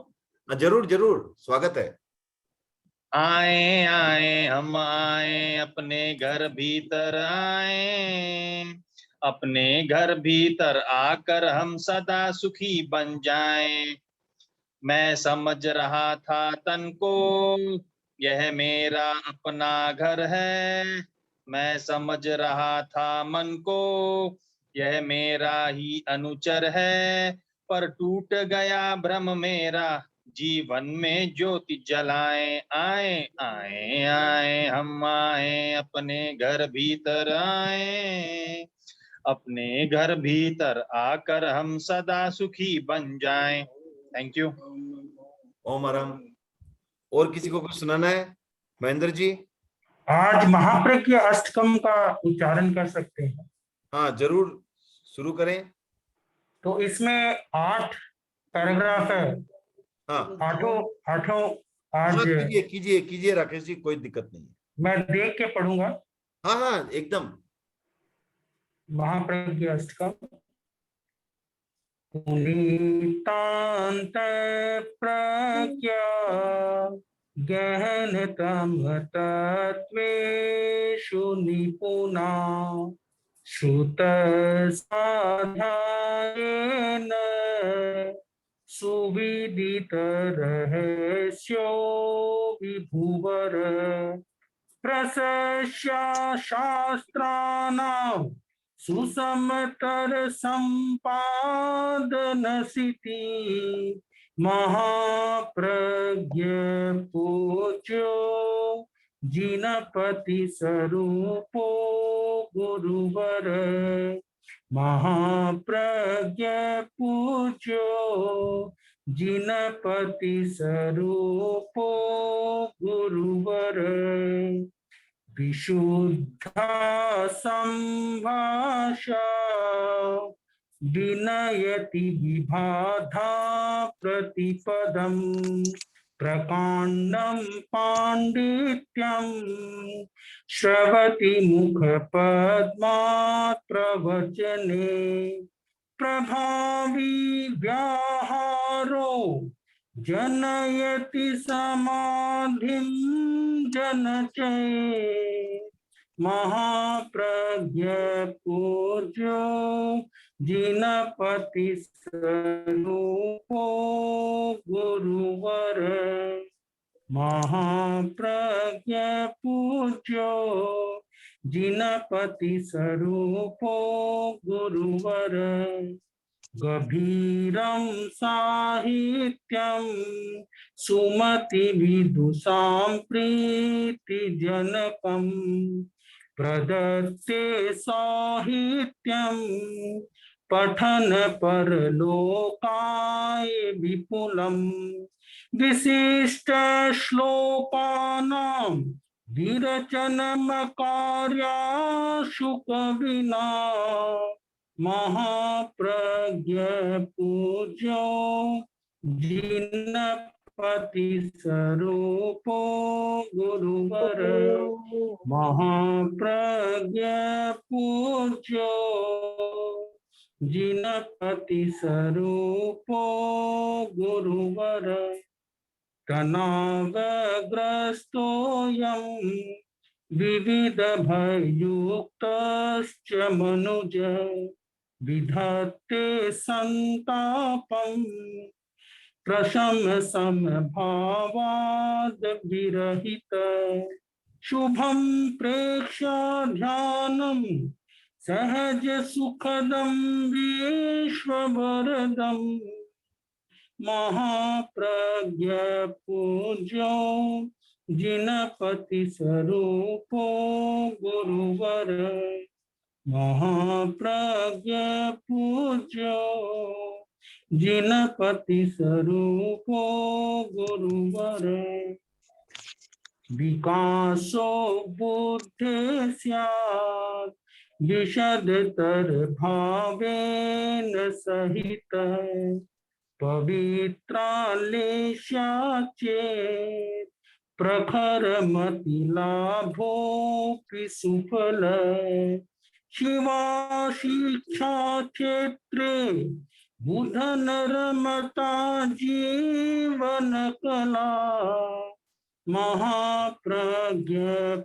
जरूर जरूर, स्वागत है। आए आए हम आए, अपने घर भीतर आए, अपने घर भीतर आकर हम सदा सुखी बन जाएं। मैं समझ रहा था तन को, यह मेरा अपना घर है। मैं समझ रहा था मन को, यह मेरा ही अनुचर है। पर टूट गया भ्रम मेरा, जीवन में ज्योति जलाएं। आए आए आए हम आए, अपने घर भीतर आए, अपने घर भीतर आकर हम सदा सुखी बन जाएं। Thank you. ओम अरम। और किसी को कुछ सुनाना है? महेंद्र जी। आज महाप्रज्ञ अष्टकम का उच्चारण कर सकते हैं। हाँ जरूर, शुरू करें। तो इसमें 8 पैराग्राफ है। हाँ आठों हाँ, आज कीजिए कीजिए कीजिए राकेश जी, कोई दिक्कत नहीं है। मैं देख के पढ़ूंगा। हाँ हाँ एकदम। महाप्रज्ञ अष्टकम। पुनीतांत प्रज्ञा गहन तम तत्वेषु निपुणा श्रुत साधायेन सुविदित रहस्यो विभुवर प्रशस्या शास्त्राणां सुसमतर संपादनसिति महाप्रज्ञ पूज्यो जिनपति स्वरूपो गुरुवर महाप्रज्ञ पूज्यो जिनपति स्वरूपो गुरुवर विशुद्धा संभाषा विनयति विबाधा प्रतिपदम् प्रकांडं पांडित्यं श्रवति मुखपद्मात् प्रवचने प्रभावी व्याहारो जनयति समाधिं जनचये महाप्रज्ञ पूज्यो जिनपति स्वरूपो गुरुवर महाप्रज्ञ पूज्यो जिनपति स्वरूपो गुरुवर गभीरं साहित्यं सुमति विदुषां प्रीतिजनकं प्रदत्ते साहित्यं पठन परलोकाय विपुलं विशिष्ट श्लोकानां विरचनमकार्याशु कविना महाप्रज्ञ पूज्यो जिनपति स्वरूपो गुरुवर महाप्रज्ञ पूज्यो जिनपति स्वरूपो गुरुवर तनावग्रस्तोऽयं विविध भयुक्तश्च मनुज विधत्ते संतापं प्रशमसम भावाद् विरहित शुभं प्रेक्ष्य ध्यानं सहज सुखदं विश्ववरदं महाप्रज्ञ पूज्यो जिनपति स्वरूपो गुरुवर महाप्रज्ञ पूज्यो जिनपति स्वरूपो गुरुवर। विकासो बुद्धि स्यात् विशदतर भावेन सहित पवित्रालेशा चेत् प्रखरमति लाभोऽपि सुफल शिवा शिक्षा क्षेत्रे बुधनरमता जीवन कला महाप्रज्ञ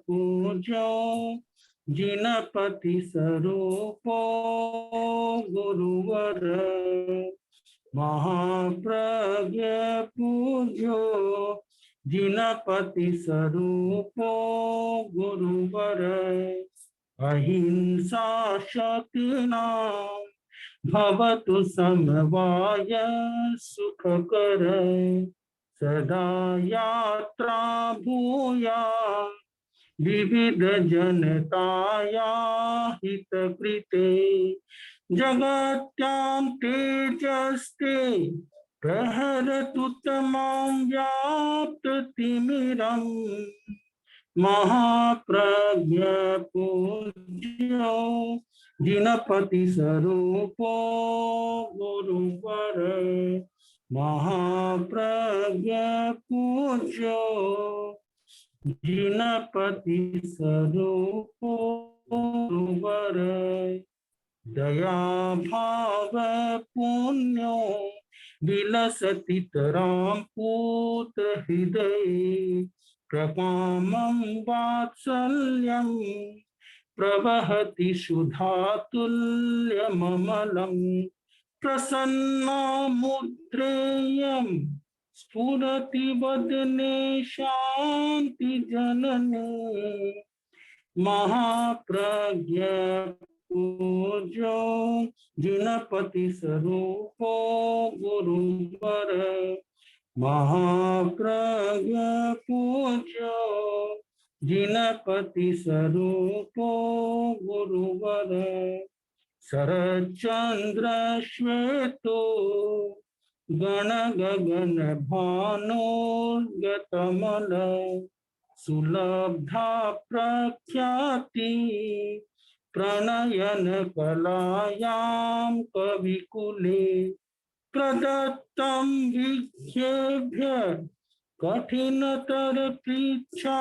पूजो जिनपति स्वरूपो गुरुवर महाप्रज्ञ पूजो जिनपति स्वरूपो गुरुवर अहिंसा शक्तिनां भवतु समवाय सुखकर सदा यात्रा भूया विविध जनताया हितकृते जगत्यां तेजस्ते प्रहरतु तमां व्याप्ततिमिरम् महाप्रज्ञ पूज्यो जिनपति स्वरूपो गुरुवर महाप्रज्ञ पूज्यो जिनपति स्वरूपो गुरुवर दया भाव पुण्यो विलसति तरां पूत हृदये प्रकामं वात्सल्यं प्रवहति सुधातुल्यममलं प्रसन्ना मुद्रेयं स्फुरति वदने शान्ति जनने महाप्रज्ञ पूज्यो जिनपति स्वरूपो गुरुवर महाप्रज्ञ पूज्यो जिनपति स्वरूपो गुरुवर शरच्चंद्र श्वेतो गण गगन भानुर्गतमल सुलब्धा प्रख्याति प्रणयन कलायां कविकुले प्रदत्तं विख्येभ्य कठिनतर पृच्छा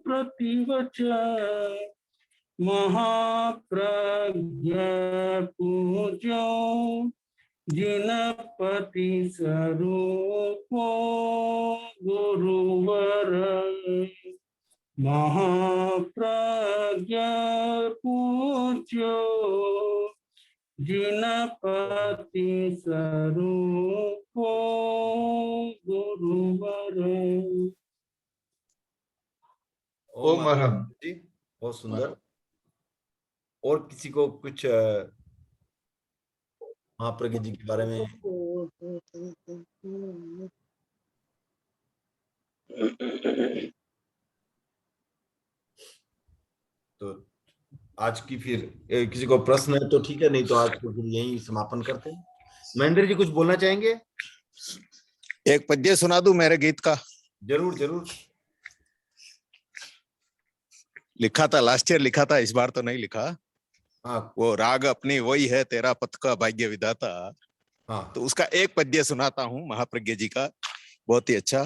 प्रतिवच महाप्रज्ञ पूज्यो जिनपति स्वरूपो गुरुवर महाप्रज्ञ पूज्यो जिनपति स्वरूपो गुरुवर। ओम अरहम जी बहुत सुंदर। और किसी को कुछ महाप्रज्ञ जी के बारे में? तो आज की फिर किसी को प्रश्न है तो ठीक है, नहीं तो आज को फिर यही समापन करते हैं। महेंद्र जी कुछ बोलना चाहेंगे? एक पद्य सुना दूं मेरे गीत का? जरूर जरूर। लिखा था लास्ट ईयर, लिखा था, इस बार तो नहीं लिखा। हाँ। वो राग अपनी वही है, तेरा पथ का भाग्य विधाता। हाँ। तो उसका एक पद्य सुनाता हूँ महाप्रज्ञ जी का, बहुत ही अच्छा।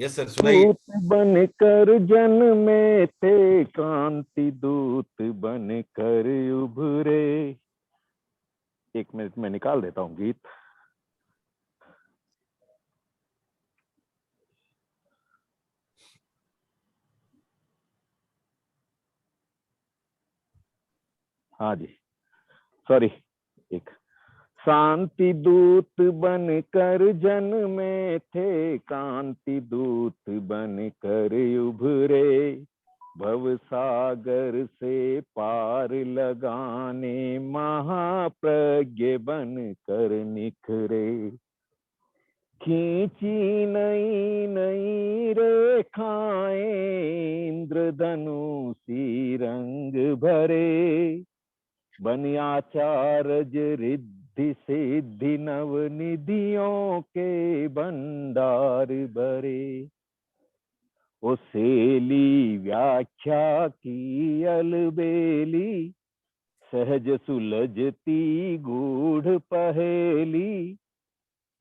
यस सर, सुनाइए। दूत बनकर जन में थे कांति, दूत बनकर उभरे। एक मिनट में निकाल देता हूँ गीत। हाँ जी, सॉरी। एक शांति दूत बनकर जन में थे, कांति दूत बनकर उभरे। भव सागर से पार लगाने महाप्रज्ञ बनकर निखरे। खींची नई नई रेखाएं इंद्रधनुषी रंग भरे। बनियाचार्य रिद्धि से रिद्धि नव निधियों के भंडार भरे। ओ सेली व्याख्या की अलबेली, सहज सुलझती गूढ़ पहेली।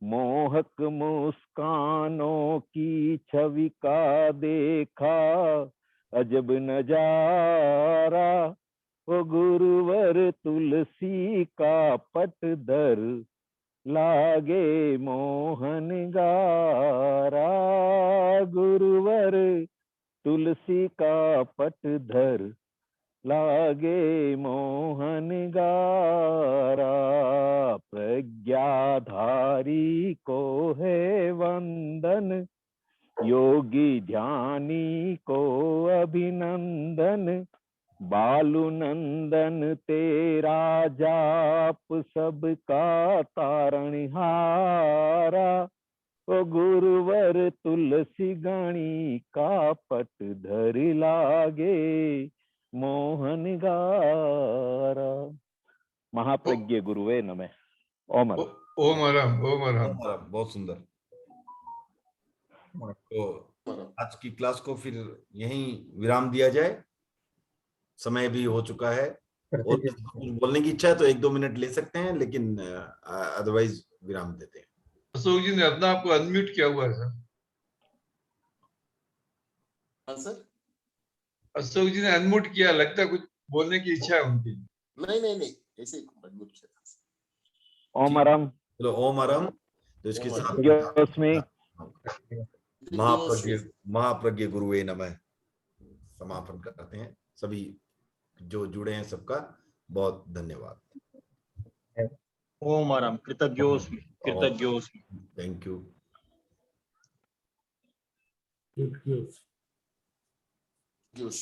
मोहक मुस्कानों की छवि का देखा अजब नजारा। ओ गुरुवर तुलसी का पटधर, लागे मोहन गारा। गुरुवर तुलसी का पटधर, लागे मोहन गारा। प्रज्ञाधारी को है वंदन, योगी ध्यानी को अभिनंदन। बालू नंदन तेरा जाप सबका तारणहारा। ओ गुरुवर तुलसी गणी का पटधर, लागे मोहन गारा। महाप्रज्ञ गुरुवे नमः। ओम हर। ओम हरम, ओम हरम। बहुत सुंदर। तो आज की क्लास को फिर यहीं विराम दिया जाए, समय भी हो चुका है। और किसी को कुछ बोलने की इच्छा है तो 1-2 मिनट ले सकते हैं, लेकिन अदरवाइज विराम देते हैं। अशोक जी ने अपना आपको अनम्यूट किया हुआ है सर। सर अशोक जी ने अनम्यूट किया, लगता है कुछ बोलने की इच्छा है उनकी। नहीं ऐसे ही अनम्यूट किया। ओम हरम। चलो ओम हरम। तो इसके साथ महाप्रज्ञ गुरुवे नमः समापन करते हैं। सभी जो जुड़े हैं सबका बहुत धन्यवाद। ओम हरम। कृतज्ञोस्मि, कृतज्ञोस्मि। Thank you. Good, good. Yes.